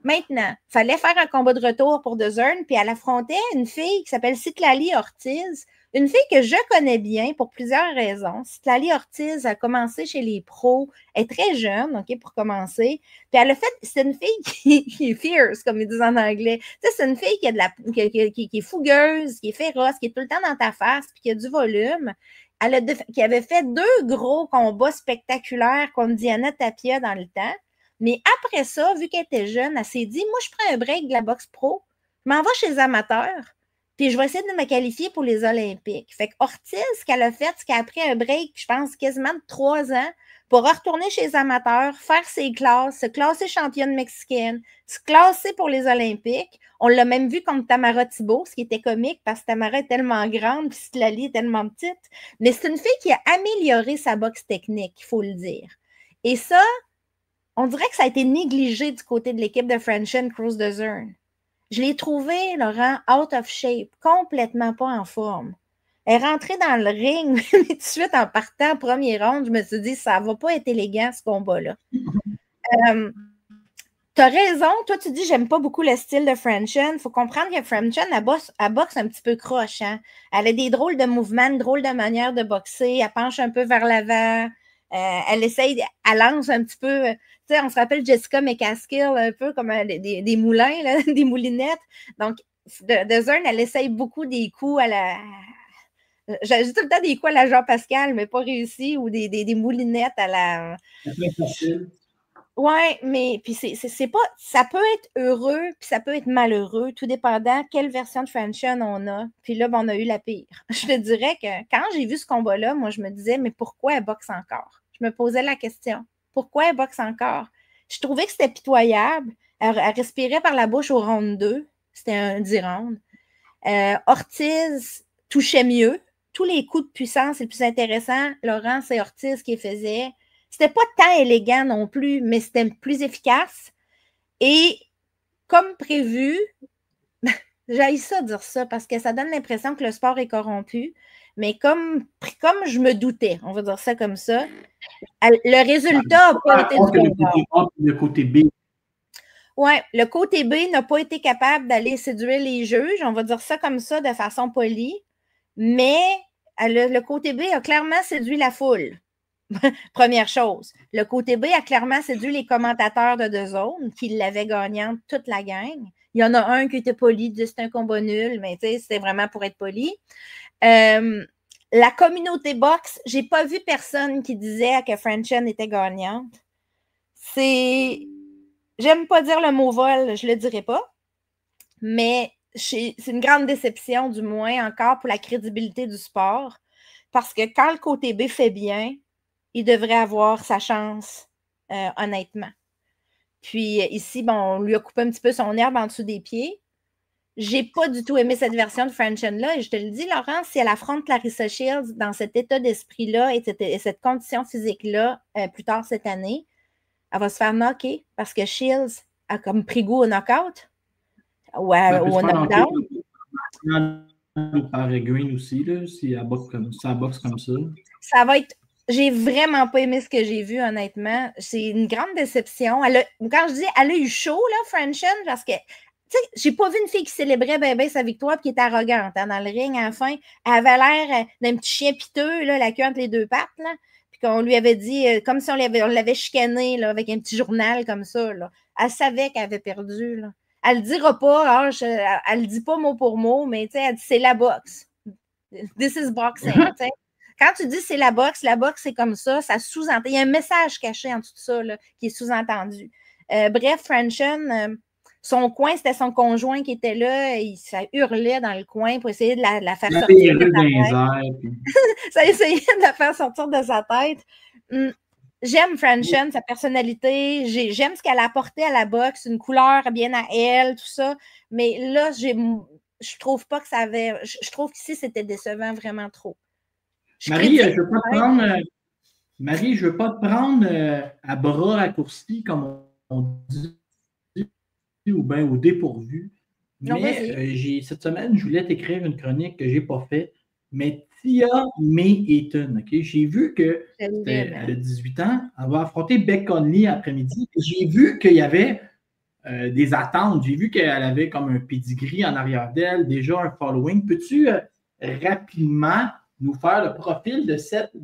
Maintenant, il fallait faire un combat de retour pour Dezern, puis elle affrontait une fille qui s'appelle Citlali Ortiz, une fille que je connais bien pour plusieurs raisons. Citlali Ortiz a commencé chez les pros, elle est très jeune, OK, pour commencer. Puis elle a fait, c'est une fille qui est fierce, comme ils disent en anglais. Tu sais, c'est une fille qui est fougueuse, qui est féroce, qui est tout le temps dans ta face, puis qui a du volume. Qui avait fait 2 gros combats spectaculaires contre Diana Tapia dans le temps. Mais après ça, vu qu'elle était jeune, elle s'est dit, moi, je prends un break de la boxe pro, je m'en vais chez les amateurs, puis je vais essayer de me qualifier pour les Olympiques. Fait que Ortiz, ce qu'elle a fait, c'est qu'elle a pris un break, je pense, quasiment de 3 ans, pour retourner chez les amateurs, faire ses classes, se classer championne mexicaine, se classer pour les Olympiques. On l'a même vu contre Tamara Thibault, ce qui était comique, parce que Tamara est tellement grande, puis Citlali est tellement petite. Mais c'est une fille qui a amélioré sa boxe technique, il faut le dire. Et ça, on dirait que ça a été négligé du côté de l'équipe de Franchon Cruz-Dezern. Je l'ai trouvé, Laurent, out of shape, complètement pas en forme. Elle est rentrée dans le ring, mais tout de suite, en partant, premier round, je me suis dit, ça ne va pas être élégant, ce combat-là. Tu as raison. Toi, tu dis, j'aime pas beaucoup le style de Franchon. Il faut comprendre que Franchon, elle boxe un petit peu croche. Hein? Elle a des drôles de mouvements, une drôle de manière de boxer. Elle penche un peu vers l'avant. Elle lance un petit peu. Tu sais, on se rappelle Jessica McCaskill, un peu comme des moulins, là, des moulinettes. Donc, Dezern, elle essaye beaucoup des coups à la. J'ai tout le temps des coups à la Jean-Pascal, mais pas réussi, ou des moulinettes à la. C'est facile. Oui, mais puis c'est pas. Ça peut être heureux, puis ça peut être malheureux, tout dépendant quelle version de Franchon on a. Puis là, on a eu la pire. Je te dirais que quand j'ai vu ce combat-là, moi, je me disais, mais pourquoi elle boxe encore? Je me posais la question. Pourquoi elle boxe encore? Je trouvais que c'était pitoyable. Elle respirait par la bouche au round 2. C'était un 10 rounds. Ortiz touchait mieux. Tous les coups de puissance les plus intéressants, Laurent, c'est Ortiz qui les faisait. C'était pas tant élégant non plus, mais c'était plus efficace. Et comme prévu, j'haïs ça dire ça parce que ça donne l'impression que le sport est corrompu, mais comme je me doutais, on va dire ça comme ça, le résultat n'a pas été du bon. Le côté B. Oui, le côté B n'a pas été capable d'aller séduire les juges, on va dire ça comme ça de façon polie, mais le côté B a clairement séduit la foule. Première chose. Le côté B a clairement séduit les commentateurs de DAZN qui l'avaient gagnante toute la gang. Il y en a un qui était poli, dit c'est un combat nul, mais c'était vraiment pour être poli. La communauté boxe, j'ai pas vu personne qui disait que Franchon était gagnante. J'aime pas dire le mot vol, je le dirai pas, mais c'est une grande déception, du moins, encore pour la crédibilité du sport, parce que quand le côté B fait bien, il devrait avoir sa chance, honnêtement. Puis ici, bon, on lui a coupé un petit peu son herbe en dessous des pieds. J'ai pas du tout aimé cette version de Franchon-là, et je te le dis, Laurent, si elle affronte Clarissa Shields dans cet état d'esprit-là et cette condition physique-là plus tard cette année, elle va se faire knocker parce que Shields a comme pris goût au knockout ou au knockdown. Par Green aussi, là, si elle boxe comme ça. Ça va être... J'ai vraiment pas aimé ce que j'ai vu, honnêtement. C'est une grande déception. Quand je dis elle a eu chaud, là, Franchon, parce que, tu sais, j'ai pas vu une fille qui célébrait bien sa victoire et qui était arrogante dans le ring à la fin. Elle avait l'air d'un petit chien piteux, là, la queue entre les deux pattes, là. Puis qu'on lui avait dit, comme si on l'avait chicané là, avec un petit journal comme ça. Là. Elle savait qu'elle avait perdu. Là. Elle ne le dira pas, elle ne dit pas mot pour mot, mais elle dit c'est la boxe. This is boxing. Quand tu dis c'est la boxe c'est comme ça sous-entend. Il y a un message caché en tout ça là, qui est sous-entendu. Bref, Franchon, son coin, c'était son conjoint qui était là. Ça hurlait dans le coin pour essayer de la faire sortir de sa tête. Ça essayait de la faire sortir de sa tête. J'aime Franchon, sa personnalité. J'aime ce qu'elle a apporté à la boxe, une couleur bien à elle, tout ça. Mais là, je trouve pas que ça avait... Je trouve qu'ici, c'était décevant vraiment trop. Marie, je veux pas te prendre à bras raccourcis, comme on dit, ou bien au dépourvu. Mais cette semaine, je voulais t'écrire une chronique que je n'ai pas faite. Mais Tia May Eaton, okay? J'ai vu qu'elle a 18 ans, elle va affronter Bec Conley après-midi. J'ai vu qu'il y avait des attentes. J'ai vu qu'elle avait comme un pedigree en arrière d'elle, déjà un following. Peux-tu rapidement nous faire le profil de cette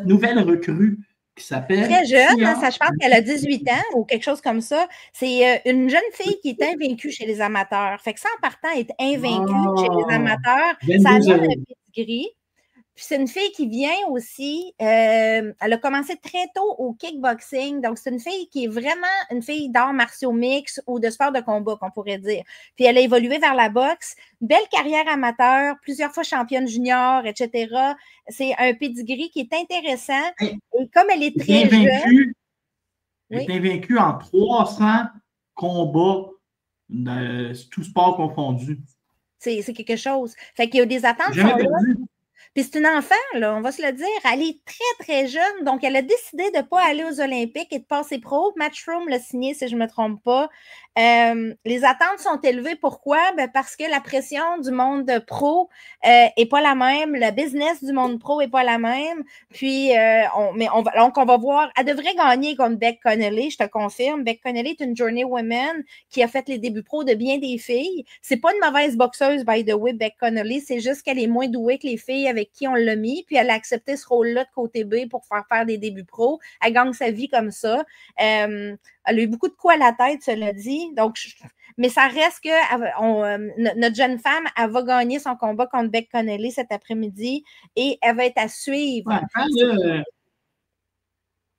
nouvelle recrue qui s'appelle... Très jeune, hein, ça, je pense qu'elle a 18 ans ou quelque chose comme ça. C'est une jeune fille qui est invaincue chez les amateurs. Fait que ça, en partant, est invaincue chez les amateurs. Ça amène un pedigree. Puis c'est une fille qui vient aussi, elle a commencé très tôt au kickboxing, donc c'est une fille qui est vraiment une fille d'arts martiaux mix ou de sport de combat, qu'on pourrait dire. Puis elle a évolué vers la boxe, belle carrière amateur, plusieurs fois championne junior, etc. C'est un pedigree qui est intéressant. Et comme elle est très jeune... Elle est invaincue en 300 combats, tout sport confondu. C'est quelque chose. Fait qu'il y a des attentes qui sont là. Puis c'est une enfant, là, on va se le dire. Elle est très, très jeune. Donc, elle a décidé de ne pas aller aux Olympiques et de passer pro. Matchroom l'a signé, si je ne me trompe pas. Les attentes sont élevées. Pourquoi? Ben parce que la pression du monde pro n'est pas la même. Le business du monde pro n'est pas la même. Puis, donc, on va voir. Elle devrait gagner contre Bec Connolly, je te confirme. Bec Connolly est une journeywoman qui a fait les débuts pro de bien des filles. C'est pas une mauvaise boxeuse, by the way, Bec Connolly. C'est juste qu'elle est moins douée que les filles avec qui on l'a mis. Puis, elle a accepté ce rôle-là de côté B pour faire des débuts pro. Elle gagne sa vie comme ça. Elle a eu beaucoup de coups à la tête, cela dit. Donc, mais ça reste que notre jeune femme, elle va gagner son combat contre Bec Connolly cet après-midi et elle va être à suivre. Ouais, je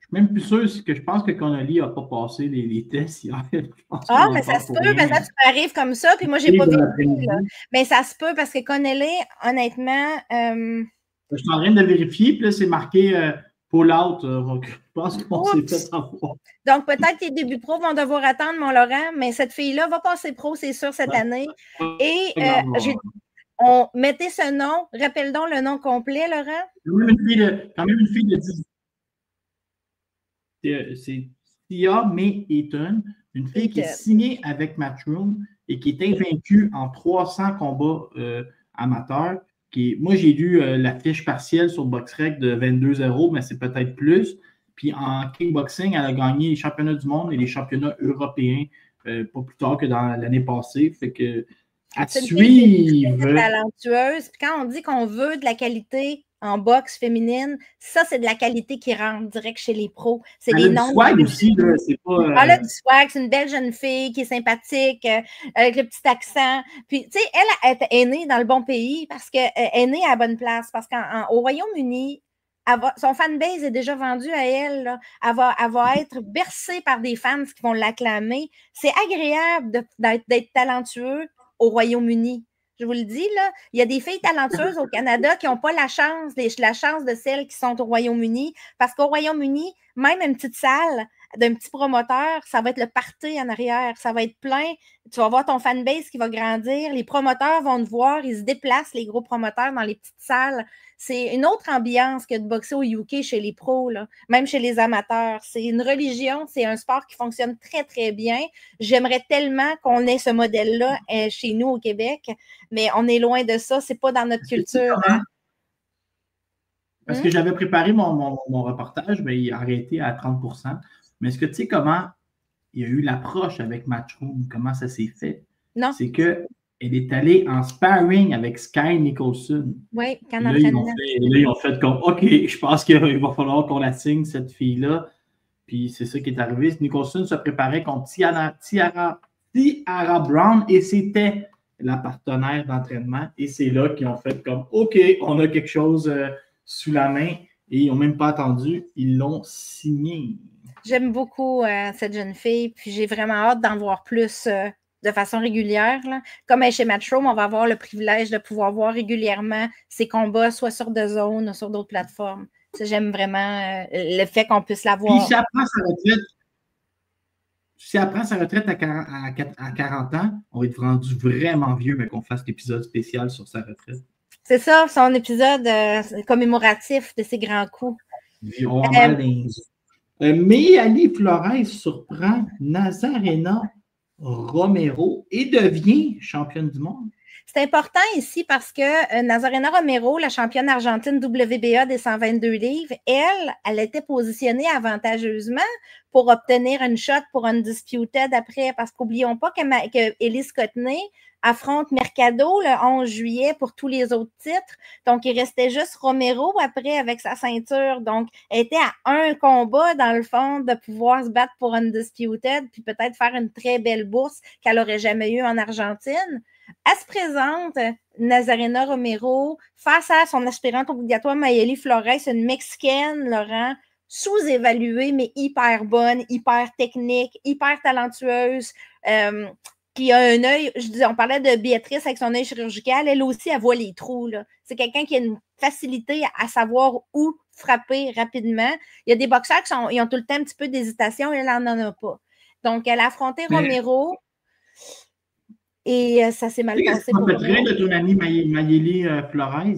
suis même plus sûr que je pense que Connolly n'a pas passé les tests hier. Mais ça se peut, parce que tu arrives comme ça, puis moi, je n'ai pas vu. Mais ça se peut parce que Connolly, honnêtement. Je suis en train de vérifier, puis là, c'est marqué pull out. Je pense qu'on s'est fait savoir. Donc, peut-être que les débuts pro vont devoir attendre, mon Laurent, mais cette fille-là va passer pro, c'est sûr, cette année. Et mettez ce nom, rappelle donc le nom complet, Laurent. Quand même une fille de 18. c'est Tia May Eaton, une fille qui est signée avec Matchroom et qui est invaincue en 300 combats amateurs. Moi, j'ai lu la fiche partielle sur BoxRec de 22-0, mais c'est peut-être plus. Puis en kickboxing, elle a gagné les championnats du monde et les championnats européens pas plus tard que dans l'année passée. Fait que à suivre. C'est talentueuse. Puis quand on dit qu'on veut de la qualité en boxe féminine, ça, c'est de la qualité qui rentre direct chez les pros. C'est des noms. Swag aussi, là, c'est pas. Elle a du swag, c'est une belle jeune fille qui est sympathique, avec le petit accent. Puis, tu sais, elle est née dans le bon pays parce qu'elle est née à la bonne place. Parce qu'au Royaume-Uni, son fanbase est déjà vendu à elle. Là. Elle va être bercée par des fans qui vont l'acclamer. C'est agréable d'être talentueux au Royaume-Uni. Je vous le dis, là, il y a des filles talentueuses au Canada qui n'ont pas la chance de celles qui sont au Royaume-Uni, parce qu'au Royaume-Uni, même une petite salle d'un petit promoteur, ça va être le party en arrière, ça va être plein, tu vas voir ton fanbase qui va grandir, les promoteurs vont te voir, ils se déplacent, les gros promoteurs, dans les petites salles. C'est une autre ambiance que de boxer au UK chez les pros, là, même chez les amateurs. C'est une religion, c'est un sport qui fonctionne très, très bien. J'aimerais tellement qu'on ait ce modèle-là chez nous au Québec, mais on est loin de ça, c'est pas dans notre culture. Hein? Parce que j'avais préparé mon reportage, mais il a arrêté à 30%. Mais est-ce que tu sais comment il y a eu l'approche avec Matchroom, comment ça s'est fait? Non. C'est qu'elle est allée en sparring avec Sky Nicholson. Oui, quand là, ils ont fait comme OK, je pense qu'il va falloir qu'on la signe, cette fille-là. Puis c'est ça qui est arrivé. Nicholson se préparait contre Tiara Brown et c'était la partenaire d'entraînement. Et c'est là qu'ils ont fait comme OK, on a quelque chose sous la main et ils n'ont même pas attendu, ils l'ont signé. J'aime beaucoup cette jeune fille, puis j'ai vraiment hâte d'en voir plus de façon régulière. Là. Comme chez Matchroom, on va avoir le privilège de pouvoir voir régulièrement ses combats, soit sur DAZN ou sur d'autres plateformes. J'aime vraiment le fait qu'on puisse la voir. Puis si elle prend sa retraite à 40 ans, on va être rendu vraiment vieux, mais qu'on fasse l'épisode spécial sur sa retraite. C'est ça, son épisode commémoratif de ses grands coups. Mayali Flores surprend Nazarena Romero et devient championne du monde. C'est important ici parce que Nazarena Romero, la championne argentine WBA des 122 livres, elle était positionnée avantageusement pour obtenir une shot pour Undisputed après, parce qu'oublions pas que Elise Cottenay affronte Mercado le 11 juillet pour tous les autres titres. Donc, il restait juste Romero après avec sa ceinture. Donc, elle était à un combat, dans le fond, de pouvoir se battre pour Undisputed puis peut-être faire une très belle bourse qu'elle n'aurait jamais eue en Argentine. Elle se présente, Nazarena Romero, face à son aspirante obligatoire Mayeli Flores, une Mexicaine, Laurent, sous-évaluée, mais hyper bonne, hyper technique, hyper talentueuse, qui a un œil, on parlait de Béatrice avec son œil chirurgical, elle aussi, elle voit les trous. C'est quelqu'un qui a une facilité à savoir où frapper rapidement. Il y a des boxeurs qui ont tout le temps un petit peu d'hésitation, elle n'en a pas. Donc, elle a affronté Romero et ça s'est mal passé pour elle. Ce qui de ton amie Mayeli Flores,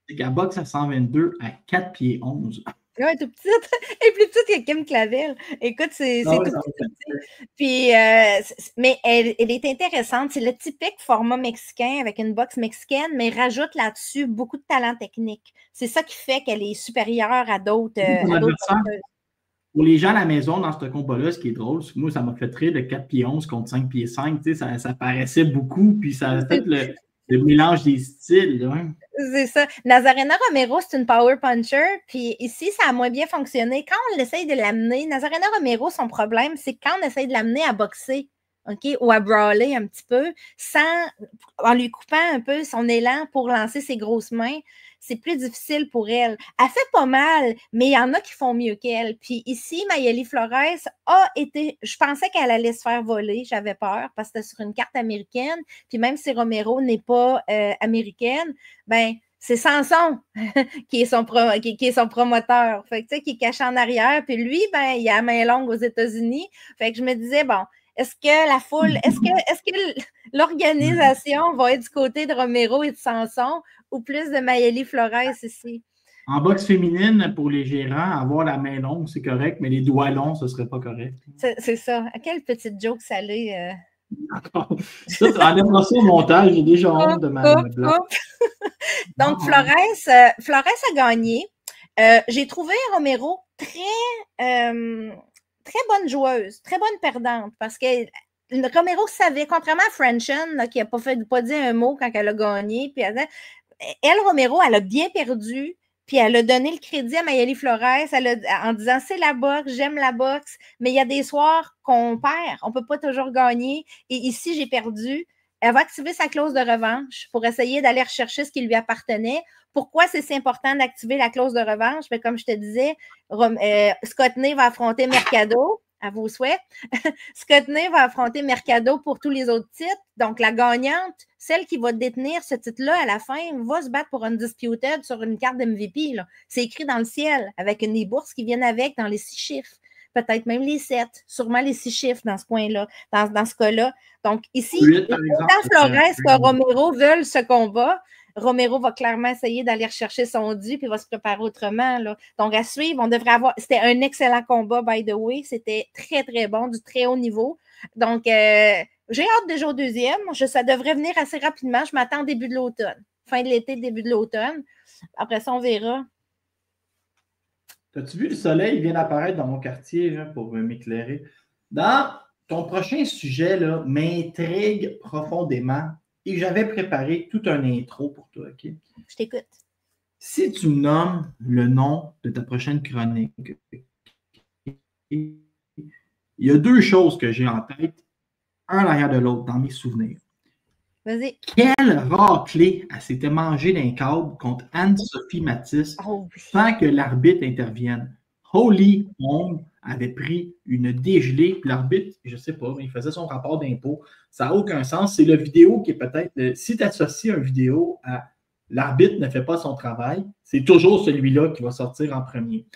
c'est qu'elle boxe à 122 à 4 pieds 11. Oui, elle est toute petite. Elle est plus petite que Kim Clavel. Écoute, c'est tout petit. Puis, mais elle est intéressante. C'est le typique format mexicain avec une boxe mexicaine, mais rajoute là-dessus beaucoup de talent technique. C'est ça qui fait qu'elle est supérieure à d'autres. Pour les gens à la maison, dans ce combat-là, ce qui est drôle, c'est que moi, ça m'a fait rire de 4 pieds 11 contre 5 pieds 5. Ça paraissait beaucoup, puis ça a fait le mélange des styles. Hein. C'est ça. Nazarena Romero, c'est une power puncher. Puis ici, ça a moins bien fonctionné. Quand on essaye de l'amener, Nazarena Romero, son problème, c'est quand on essaye de l'amener à boxer, OK, ou à brawler un petit peu, en lui coupant un peu son élan pour lancer ses grosses mains, c'est plus difficile pour elle. Elle fait pas mal, mais il y en a qui font mieux qu'elle. Puis ici, Mayeli Flores je pensais qu'elle allait se faire voler, j'avais peur, parce que c'était sur une carte américaine. Puis même si Romero n'est pas américaine, ben c'est Sanson qui est son promoteur. Fait que, tu sais, qui est caché en arrière. Puis lui, ben, il a la main longue aux États-Unis. Fait que je me disais, bon, est-ce que la foule, est-ce que l'organisation va être du côté de Romero et de Sanson ou plus de Mayeli Flores ici? En boxe féminine, pour les gérants, avoir la main longue, c'est correct, mais les doigts longs, ce ne serait pas correct. C'est ça. Quelle petite joke salée. Ça, enlève ça au montage, j'ai déjà honte de ma blague. Donc, Florence a gagné. J'ai trouvé Romero très bonne joueuse, très bonne perdante, parce que Romero savait, contrairement à Frenchen, là, qui n'a pas dit un mot quand elle a gagné, puis elle, Romero, elle a bien perdu, puis elle a donné le crédit à Mayeli Flores en disant c'est la boxe, j'aime la boxe, mais il y a des soirs qu'on perd, on ne peut pas toujours gagner, et ici, j'ai perdu. Elle va activer sa clause de revanche pour essayer d'aller rechercher ce qui lui appartenait. Pourquoi c'est si important d'activer la clause de revanche? Mais comme je te disais, Scott Ney va affronter Mercado, à vos souhaits. Scott Ney va affronter Mercado pour tous les autres titres. Donc, la gagnante, celle qui va détenir ce titre-là à la fin, va se battre pour Undisputed sur une carte d'MVP. C'est écrit dans le ciel, avec des bourses qui viennent avec dans les 6 chiffres. Peut-être même les 7, sûrement les 6 chiffres dans ce coin-là, dans ce cas-là. Donc, ici, autant Flores que Romero veulent ce combat, Romero va clairement essayer d'aller rechercher son dû puis va se préparer autrement. Là. Donc, à suivre, on devrait avoir. C'était un excellent combat, by the way. C'était très, très bon, du très haut niveau. Donc, j'ai hâte déjà au deuxième. Ça devrait venir assez rapidement. Je m'attends au début de l'automne. Fin de l'été, début de l'automne. Après ça, on verra. As-tu vu le soleil vient d'apparaître dans mon quartier là, pour m'éclairer? Dans ton prochain sujet là, m'intrigue profondément. Et j'avais préparé tout un intro pour toi, OK? Je t'écoute. Si tu me nommes le nom de ta prochaine chronique, il y a 2 choses que j'ai en tête, un derrière de l'autre, dans mes souvenirs. Vas-y. Quelle raclée elle s'était mangée d'un câble contre Anne-Sophie Mathis sans que l'arbitre intervienne. Holly Holm avait pris une dégelée, puis l'arbitre, je ne sais pas, mais il faisait son rapport d'impôt. Ça n'a aucun sens. C'est la vidéo qui est peut-être... Si tu associes une vidéo à l'arbitre ne fait pas son travail, c'est toujours celui-là qui va sortir en premier.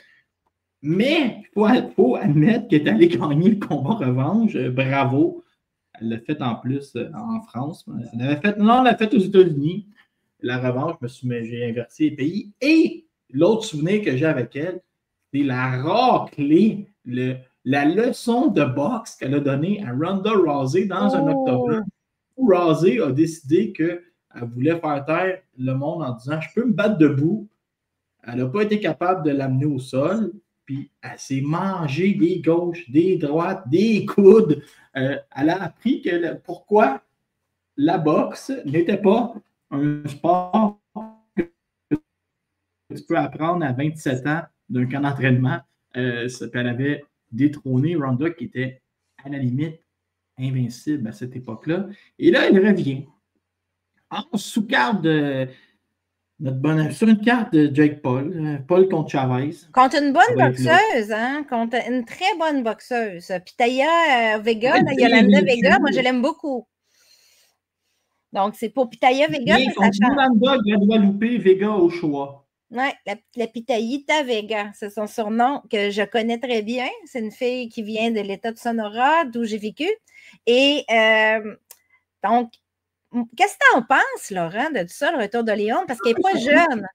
Mais il faut admettre qu'elle est allée gagner le combat revanche. Bravo. Elle l'a fait en plus en France. Elle l'a fait aux États-Unis. La revanche, j'ai inversé les pays. Et l'autre souvenir que j'ai avec elle, c'est la raclée, la leçon de boxe qu'elle a donnée à Ronda Rousey dans un octobre. Où Rousey a décidé qu'elle voulait faire taire le monde en disant « Je peux me battre debout ». Elle n'a pas été capable de l'amener au sol. Puis elle s'est mangée des gauches, des droites, des coudes. Elle a appris pourquoi la boxe n'était pas un sport que tu peux apprendre à 27 ans d'un camp d'entraînement. Elle avait détrôné Ronda qui était à la limite invincible à cette époque-là. Et là, elle revient. Sous carte de... sur une carte de Jake Paul, Paul contre Chavez. Contre une bonne boxeuse, hein? Contre une très bonne boxeuse. Pitaya Vega, Yolanda Vega, moi je l'aime beaucoup. Donc c'est pour Pitaya Vega. Contre Yolanda Guadalupe Vega au choix. Oui, la Pitayita Vega, c'est son surnom que je connais très bien. C'est une fille qui vient de l'État de Sonora, d'où j'ai vécu. Et donc, qu'est-ce que tu en penses, Laurent, de tout ça, le retour de Léon? Parce qu'elle n'est pas jeune.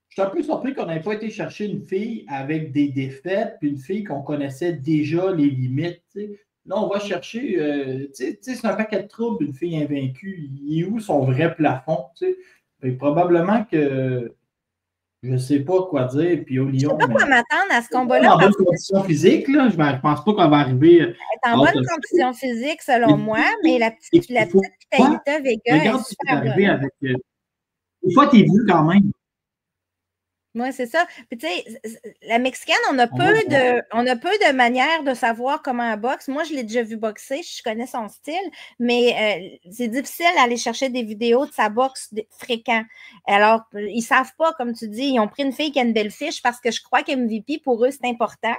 Je suis un peu surpris qu'on n'ait pas été chercher une fille avec des défaites, puis une fille qu'on connaissait déjà les limites. T'sais. Là, on va chercher, c'est un paquet de troubles, une fille invaincue. Il est où son vrai plafond? Probablement que je ne sais pas quoi dire. Puis au Lyon, je ne sais pas quoi m'attendre à ce combat-là. En bonne condition physique, là, je ne pense pas qu'on va arriver. Elle est en bonne condition physique, selon moi, mais la petite Pitayita Vega est super bonne. Avec, une fois, tu es vu quand même. Oui, c'est ça. Puis, tu sais, la Mexicaine, on a peu de manières de savoir comment elle boxe. Moi, je l'ai déjà vu boxer, je connais son style, mais c'est difficile d'aller chercher des vidéos de sa boxe fréquent. Alors, ils ne savent pas, comme tu dis, ils ont pris une fille qui a une belle fiche parce que je crois qu'MVP, pour eux, c'est important.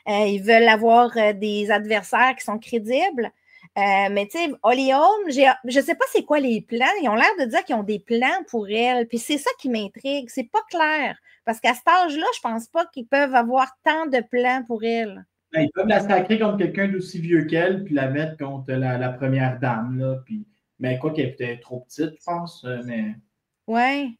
Ils veulent avoir des adversaires qui sont crédibles. Mais tu sais, Holly Holm, je ne sais pas c'est quoi les plans. Ils ont l'air de dire qu'ils ont des plans pour elle. Puis c'est ça qui m'intrigue. C'est pas clair. Parce qu'à cet âge-là, je pense pas qu'ils peuvent avoir tant de plans pour elle. Ils peuvent la sacrer contre quelqu'un d'aussi vieux qu'elle, puis la mettre contre la première dame. Là, puis... Mais quoi qu'elle est peut-être trop petite, je pense. Mais... Oui.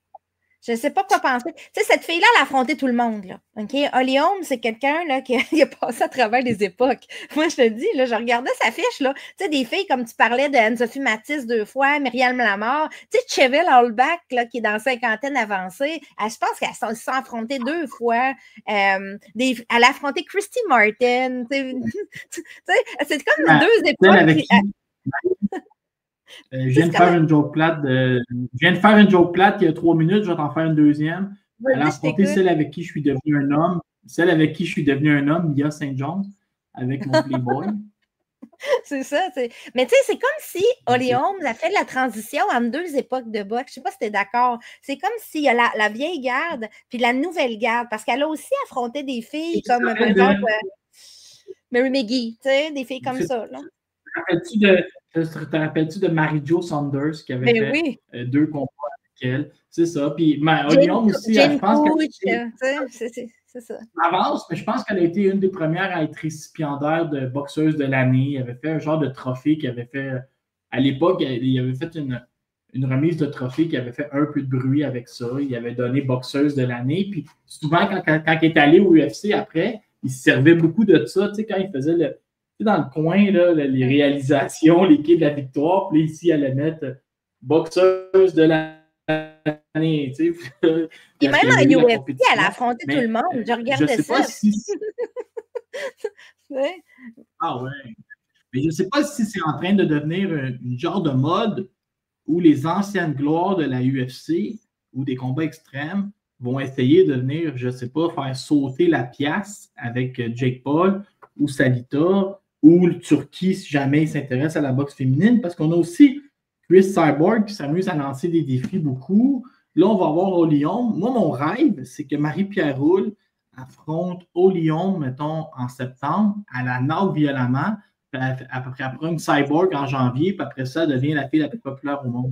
Je ne sais pas quoi penser. Tu sais, cette fille-là, elle a affronté tout le monde, là. OK? Holly Holm, c'est quelqu'un, là, qui a passé à travers les époques. Moi, je te dis, là, je regardais sa fiche, là. Tu sais, des filles, comme tu parlais de Anne-Sophie Mathis 2 fois, Myriam Lamarre, tu sais, Chevelle Hallback, là, qui est dans la cinquantaine avancée, je pense qu'elle s'est affrontée 2 fois. Elle a affronté Christy Martin. Tu sais, c'est comme 2 époques. Je viens de faire une joke plate. Il y a 3 minutes, je vais t'en faire une deuxième. Elle a affronté celle avec qui je suis devenu un homme. Celle avec qui je suis devenu un homme, Mia St. John, avec mon Playboy. C'est ça. Mais tu sais, c'est comme si Holly Holm a fait la transition entre 2 époques de boxe. Je ne sais pas si tu es d'accord. C'est comme s'il y a la vieille garde puis la nouvelle garde, parce qu'elle a aussi affronté des filles comme, par exemple, Mary McGee, tu sais, des filles comme ça. Là. Te rappelles-tu de Mary-Jo Saunders qui avait fait 2 combats avec elle? C'est ça. Puis Holly Holm aussi, je pense c'est ça. Avance, mais je pense qu'elle a été une des premières à être récipiendaire de boxeuse de l'année. Elle avait fait un genre de trophée qui avait fait, à l'époque, il avait fait une remise de trophée qui avait fait un peu de bruit avec ça. Il avait donné boxeuse de l'année. Puis souvent, quand il est allé au UFC après, il se servait beaucoup de ça. Tu sais, quand il faisait dans le coin, là, les réalisations, l'équipe de la victoire. Puis ici, elle allait mettre boxeuse de l'année. Tu sais. Et même en UFC, elle a affronté tout le monde. Je regardais ça. Je sais pas si... Ah ouais. Mais je ne sais pas si c'est en train de devenir une genre de mode où les anciennes gloires de la UFC ou des combats extrêmes vont essayer de venir, je ne sais pas, faire sauter la pièce avec Jake Paul ou Salita ou le Turquie si jamais il s'intéresse à la boxe féminine, parce qu'on a aussi Chris Cyborg qui s'amuse à lancer des défis beaucoup. Là, on va avoir Holly Holm. Moi, mon rêve, c'est que Marie-Pierre Roule affronte Holly Holm, mettons, en septembre, à la knock violemment, après une Cyborg en janvier, puis après ça, elle devient la fille la plus populaire au monde.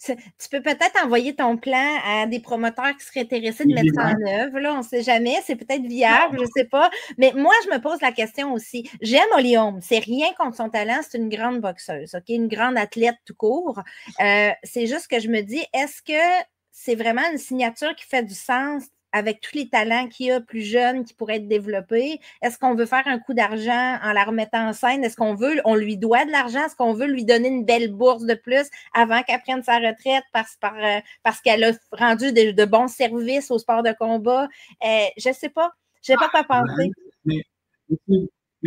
Tu peux peut-être envoyer ton plan à des promoteurs qui seraient intéressés de mettre ça en œuvre. Là, on ne sait jamais. C'est peut-être viable, je ne sais pas. Mais moi, je me pose la question aussi. J'aime Holly Holm. C'est rien contre son talent. C'est une grande boxeuse, OK? Une grande athlète tout court. C'est juste que je me dis, est-ce que c'est vraiment une signature qui fait du sens avec tous les talents qu'il y a plus jeunes qui pourraient être développés? Est-ce qu'on veut faire un coup d'argent en la remettant en scène? Est-ce qu'on lui doit de l'argent? Est-ce qu'on veut lui donner une belle bourse de plus avant qu'elle prenne sa retraite parce qu'elle a rendu de bons services au sport de combat? Je ne sais pas. Je ne sais pas quoi penser. Mais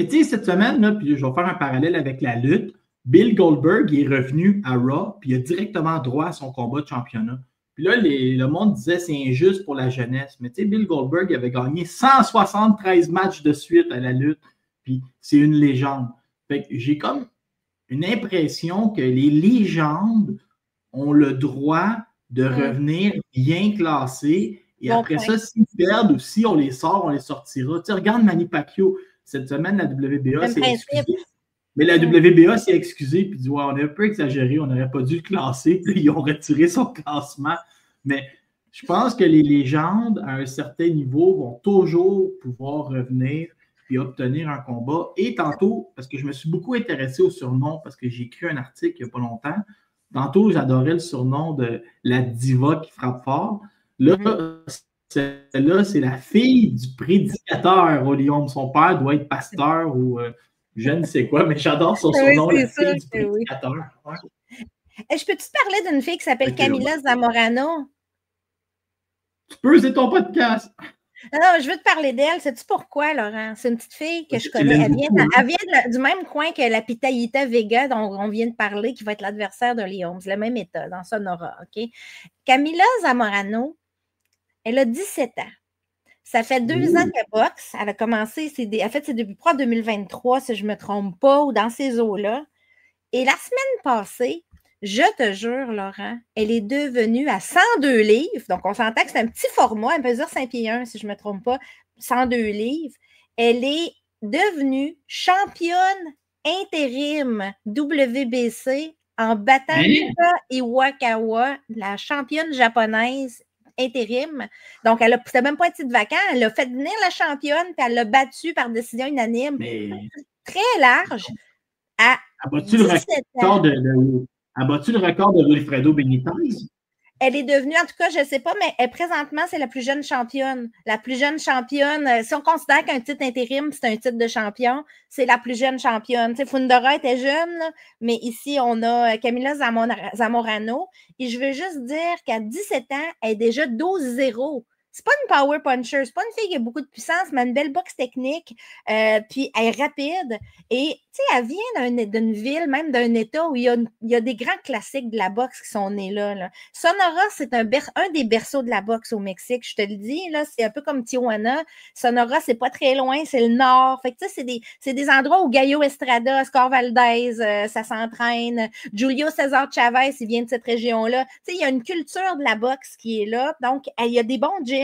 tu sais, cette semaine, là, puis je vais faire un parallèle avec la lutte. Bill Goldberg est revenu à Raw, puis il a directement droit à son combat de championnat. Puis là, le monde disait c'est injuste pour la jeunesse. Mais tu sais, Bill Goldberg avait gagné 173 matchs de suite à la lutte. Puis c'est une légende. Fait que j'ai comme une impression que les légendes ont le droit de revenir bien classés. Et après ça, s'ils perdent ou si on les sort, on les sortira. Tu sais, regarde Manny Pacquiao. Cette semaine, la WBA s'est excusée. Mais la WBA s'est excusée et dit ouais, on a un peu exagéré, on n'aurait pas dû le classer. Puis ils ont retiré son classement. Mais je pense que les légendes, à un certain niveau, vont toujours pouvoir revenir et obtenir un combat. Et tantôt, parce que je me suis beaucoup intéressé au surnom, parce que j'ai écrit un article il n'y a pas longtemps. Tantôt, j'adorais le surnom de la diva qui frappe fort. Là, celle-là, c'est la fille du prédicateur, Holly Holm. Son père doit être pasteur ou je ne sais quoi, mais j'adore son surnom, la fille du prédicateur. Ouais. Je peux-tu te parler d'une fille qui s'appelle Camila Zamorano? Tu peux, c'est ton podcast. Non, je veux te parler d'elle. Sais-tu pourquoi, Laurent? C'est une petite fille que je connais. Elle vient du même coin que la Pitayita Vega dont on vient de parler, qui va être l'adversaire de Holly Holm. C'est le même état, dans Sonora, OK? Camila Zamorano, elle a 17 ans. Ça fait 2 ans qu'elle boxe. Elle a commencé, elle fait ses débuts pro en 2023, si je ne me trompe pas, ou dans ces eaux-là. Et la semaine passée, je te jure, Laurent, elle est devenue à 102 livres. Donc, on s'entend que c'est un petit format. Elle peut dire 5 pieds 1, si je ne me trompe pas. 102 livres. Elle est devenue championne intérim WBC en battant Yuka Iwakawa, la championne japonaise intérim. Donc, c'était même pas un titre vacant. Elle a fait venir la championne puis elle l'a battue par décision unanime. Très large. Abattu le record de Wilfredo Benitez? Elle est devenue, en tout cas, je ne sais pas, mais présentement, c'est la plus jeune championne. La plus jeune championne, si on considère qu'un titre intérim, c'est un titre de champion, c'est la plus jeune championne. Tu sais, Fundora était jeune, là, mais ici, on a Camila Zamorano. Et je veux juste dire qu'à 17 ans, elle est déjà 12-0. C'est pas une power puncher, c'est pas une fille qui a beaucoup de puissance, mais une belle boxe technique, puis elle est rapide. Et tu sais, elle vient d'une ville, même d'un État où il y a des grands classiques de la boxe qui sont nés là. Sonora, c'est un des berceaux de la boxe au Mexique, je te le dis, là, c'est un peu comme Tijuana. Sonora, c'est pas très loin, c'est le nord. Fait que tu sais, c'est des endroits où Gallo Estrada, Oscar Valdez, ça s'entraîne. Julio César Chavez, il vient de cette région-là. Tu sais, il y a une culture de la boxe qui est là. Donc, il y a des bons gyms.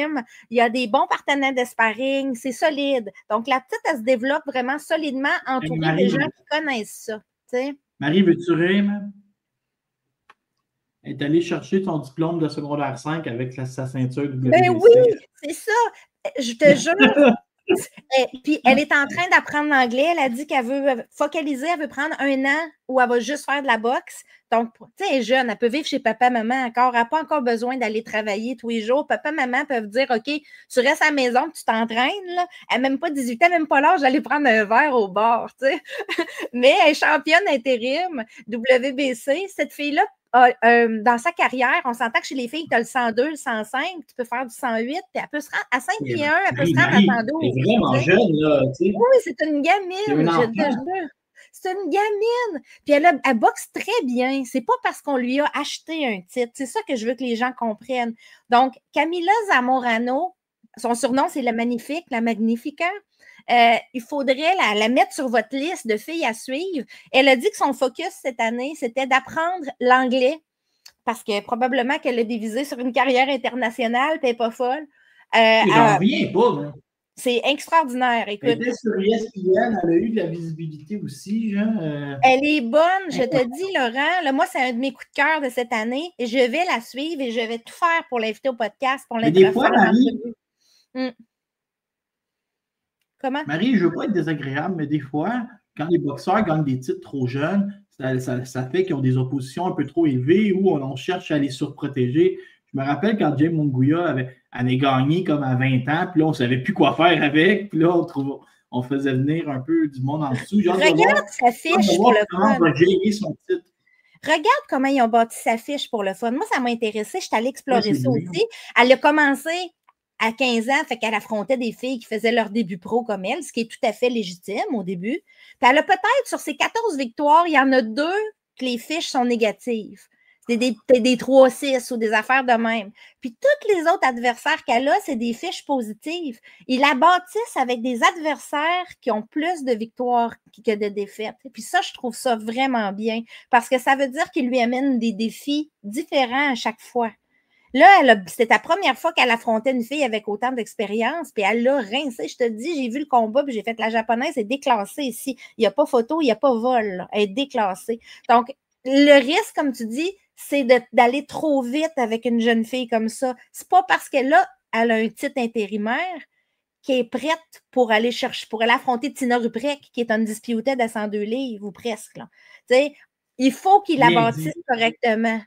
Il y a des bons partenaires de sparring, c'est solide. Donc, la petite, elle se développe vraiment solidement entourée des gens qui connaissent ça. T'sais. Marie, veux-tu rire? Elle est allée chercher son diplôme de secondaire 5 avec sa ceinture WBC. Ben oui, c'est ça. Je te jure. Puis, elle est en train d'apprendre l'anglais. Elle a dit qu'elle veut focaliser, elle veut prendre 1 an où elle va juste faire de la boxe. Donc, tu sais, elle est jeune, elle peut vivre chez papa, maman encore. Elle n'a pas encore besoin d'aller travailler tous les jours. Papa, maman peuvent dire, OK, tu restes à la maison, tu t'entraînes. Là. Elle n'a même pas 18 ans, même pas l'âge d'aller prendre un verre au bar. Tu sais. Mais elle est championne intérim WBC. Cette fille-là, dans sa carrière, on s'entend que chez les filles, tu as le 102, le 105, tu peux faire du 108, puis elle peut se rendre à 5 pieds 1, elle peut se rendre à 112. Elle est vraiment jeune, là. Tu sais. Oui, c'est une gamine. C'est une gamine. Puis elle boxe très bien. C'est pas parce qu'on lui a acheté un titre. C'est ça que je veux que les gens comprennent. Donc, Camila Zamorano, son surnom, c'est la Magnifique, la Magnifica. Il faudrait la mettre sur votre liste de filles à suivre. Elle a dit que son focus cette année, c'était d'apprendre l'anglais parce que probablement qu'elle a dévisé sur une carrière internationale, puis elle n'est pas folle. J'en reviens pas, là. C'est extraordinaire, écoute. Elle était sur ESPN, elle a eu de la visibilité aussi. Elle est bonne, je te dis, Laurent. Là, moi, c'est un de mes coups de cœur de cette année. Et je vais la suivre et je vais tout faire pour l'inviter au podcast, pour l'inviter des fois, Marie, Comment? Marie, je ne veux pas être désagréable, mais des fois, quand les boxeurs gagnent des titres trop jeunes, ça fait qu'ils ont des oppositions un peu trop élevées ou on cherche à les surprotéger. Je me rappelle quand James Munguia avait gagné comme à 20 ans, puis là, on ne savait plus quoi faire avec, puis là, on faisait venir un peu du monde en dessous. Regarde sa fiche pour le fun. Son titre. Regarde comment ils ont bâti sa fiche pour le fun. Moi, ça m'a intéressé. Je suis allée explorer ça aussi. Elle a commencé à 15 ans, fait qu'elle affrontait des filles qui faisaient leur début pro comme elle, ce qui est tout à fait légitime au début. Puis elle a peut-être, sur ses 14 victoires, il y en a 2 que les fiches sont négatives. C'est des 3-6 ou des affaires de même. Puis tous les autres adversaires qu'elle a, c'est des fiches positives. Ils la bâtissent avec des adversaires qui ont plus de victoires que de défaites. Et puis ça, je trouve ça vraiment bien parce que ça veut dire qu'ils lui amènent des défis différents à chaque fois. Là, c'était la première fois qu'elle affrontait une fille avec autant d'expérience, puis elle l'a rincée. Je te dis, j'ai vu le combat, puis j'ai fait la japonaise, elle est déclassée ici. Il n'y a pas photo, il n'y a pas vol. Là. Elle est déclassée. Donc, le risque, comme tu dis, c'est d'aller trop vite avec une jeune fille comme ça. C'est pas parce qu'elle a un titre intérimaire qu'elle est prête pour aller affronter Tina Ruprek, qui est undisputed à 102 livres ou presque. Là. Il faut qu'il la bâtisse correctement.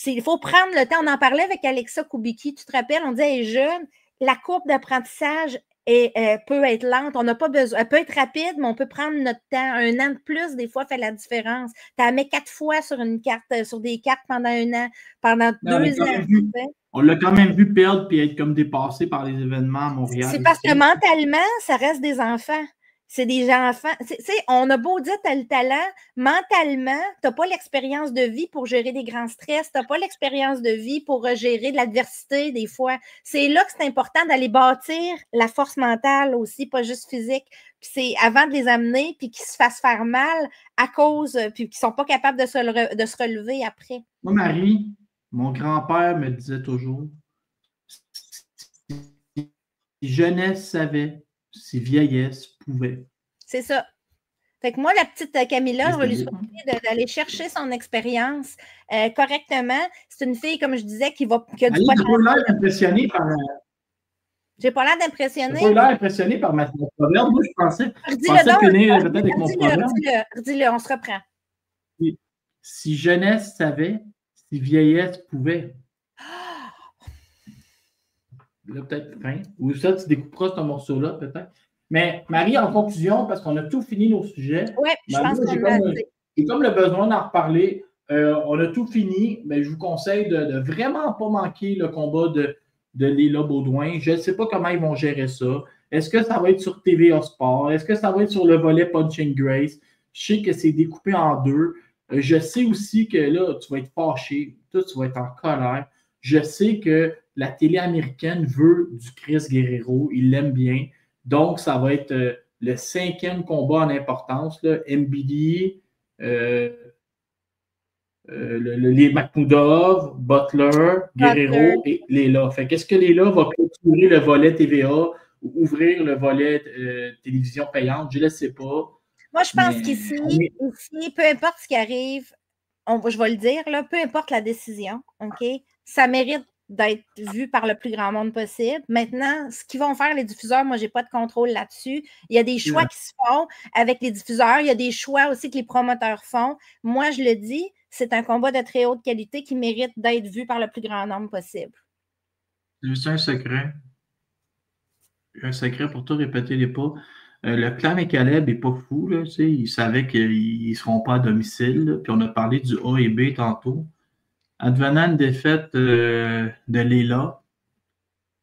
Il faut prendre le temps. On en parlait avec Alexa Kubicki, tu te rappelles, on disait, elle est jeune, la courbe d'apprentissage peut être lente, on n'a pas besoin, elle peut être rapide, mais on peut prendre notre temps. 1 an de plus, des fois, fait la différence. Tu la mets 4 fois sur une carte, sur des cartes pendant 1 an, pendant 2 ans. On l'a quand même vu perdre et être comme dépassé par les événements à Montréal. C'est parce que mentalement, ça reste des enfants. C'est des enfants. On a beau dire que tu as le talent, mentalement, tu n'as pas l'expérience de vie pour gérer des grands stress, tu n'as pas l'expérience de vie pour gérer de l'adversité des fois. C'est là que c'est important d'aller bâtir la force mentale aussi, pas juste physique. Puis c'est avant de les amener, puis qu'ils se fassent faire mal à cause, puis qu'ils ne sont pas capables de se relever après. Moi, Marie, mon grand-père me disait toujours, si jeunesse savait, si vieillesse pouvait. C'est ça. Fait que moi, la petite Camila, je vais lui souhaiter d'aller chercher son expérience correctement. C'est une fille, comme je disais, qui a du potentiel. J'ai pas l'air impressionné par... J'ai pas l'air d'impressionner. J'ai pas l'air impressionné par ma proverbe. Moi, je pensais finir peut-être avec mon proverbe. Dis-le, on se reprend. Si jeunesse savait, si vieillesse pouvait. là, peut-être fin. Ou ça, tu découperas ce morceau-là, peut-être. Mais Marie, en conclusion, parce qu'on a tout fini nos sujets. Oui, je pense qu'on a j'ai comme le besoin d'en reparler. On a tout fini, mais je vous conseille de vraiment pas manquer le combat de Léla Baudouin. Je ne sais pas comment ils vont gérer ça. Est-ce que ça va être sur TVA Sport? Est-ce que ça va être sur le volet Punching Grace? Je sais que c'est découpé en deux. Je sais aussi que là, tu vas être fâché. Toi, tu vas être en colère. Je sais que la télé américaine veut du Chris Guerrero. Il l'aime bien. Donc, ça va être le 5e combat en importance. Là. MBD, les Makhmoudov, Butler, Guerrero et Léla. Fait qu'est-ce que Léla va clôturer le volet TVA ou ouvrir le volet télévision payante? Je ne le sais pas. Moi, je pense qu'ici, peu importe ce qui arrive, je vais le dire, là, peu importe la décision, OK? Ça mérite d'être vu par le plus grand monde possible. Maintenant, ce qu'ils vont faire, les diffuseurs, moi, je n'ai pas de contrôle là-dessus. Il y a des choix qui se font avec les diffuseurs. Il y a des choix aussi que les promoteurs font. Moi, je le dis, c'est un combat de très haute qualité qui mérite d'être vu par le plus grand nombre possible. Juste un secret. Un secret pour tout répéter les pas. Le clan McCaleb n'est pas fou. Là, il savait qu'ils ne seront pas à domicile. Là, puis on a parlé du A et B tantôt. Advenant une défaite de Léla,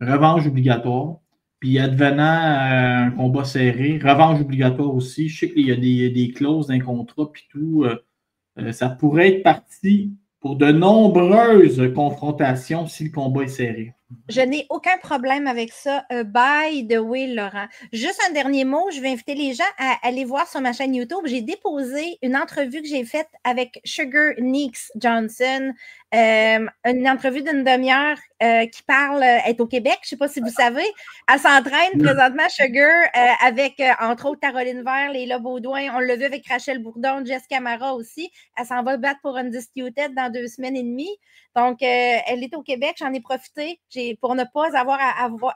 revanche obligatoire. Puis advenant un combat serré, revanche obligatoire aussi. Je sais qu'il y a des clauses d'un contrat puis tout. Ça pourrait être parti pour de nombreuses confrontations si le combat est serré. Je n'ai aucun problème avec ça. By the way, Laurent. Juste un dernier mot, je vais inviter les gens à aller voir sur ma chaîne YouTube. J'ai déposé une entrevue que j'ai faite avec Sugar Neeks Johnson, une entrevue d'une demi-heure qui parle, elle est au Québec, je ne sais pas si vous savez. Elle s'entraîne présentement, Sugar, avec, entre autres, Caroline Vert, Léla Baudouin. On l'a vu avec Rachel Bourdon, Jess Camara aussi. Elle s'en va battre pour Undisputed dans 2 semaines et demie. Donc, elle est au Québec. J'en ai profité pour ne pas avoir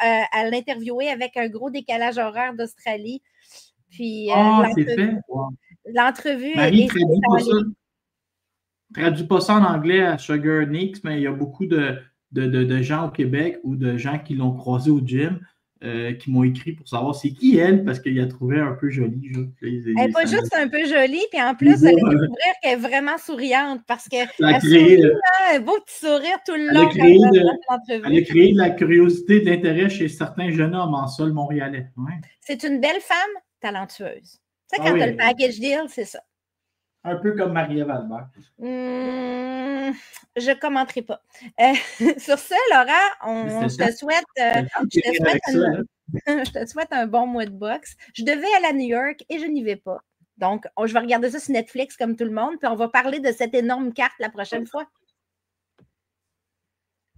à l'interviewer avec un gros décalage horaire d'Australie. Puis, c'est fait. L'entrevue Marie, traduis pas ça en anglais à Sugar Neeks, mais il y a beaucoup de gens au Québec ou de gens qui l'ont croisé au gym qui m'ont écrit pour savoir c'est qui elle, parce qu'il a trouvé un peu jolie. Elle n'est pas juste un peu jolie, puis en plus, vous allez découvrir qu'elle est vraiment souriante parce qu'elle a un beau petit sourire tout le long. Elle a créé de la curiosité, de l'intérêt chez certains jeunes hommes en sol montréalais. Ouais. C'est une belle femme talentueuse. Tu sais, quand tu as le package deal, c'est ça. Un peu comme Marie-Ève Albert. Je ne commenterai pas. Sur ce, Laurent, je te souhaite un bon mois de boxe. Je devais aller à New York et je n'y vais pas. Donc, je vais regarder ça sur Netflix comme tout le monde, puis on va parler de cette énorme carte la prochaine fois.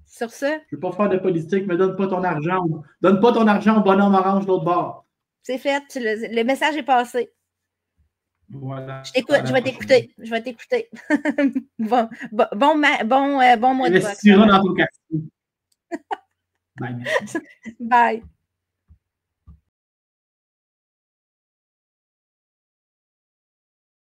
Sur ce. Je ne veux pas faire de politique, mais donne pas ton argent. Donne pas ton argent au bonhomme orange de l'autre bord. C'est fait. Le message est passé. Voilà. Je vais t'écouter. bon mois de boxe. dans ton quartier. Bye. Bye.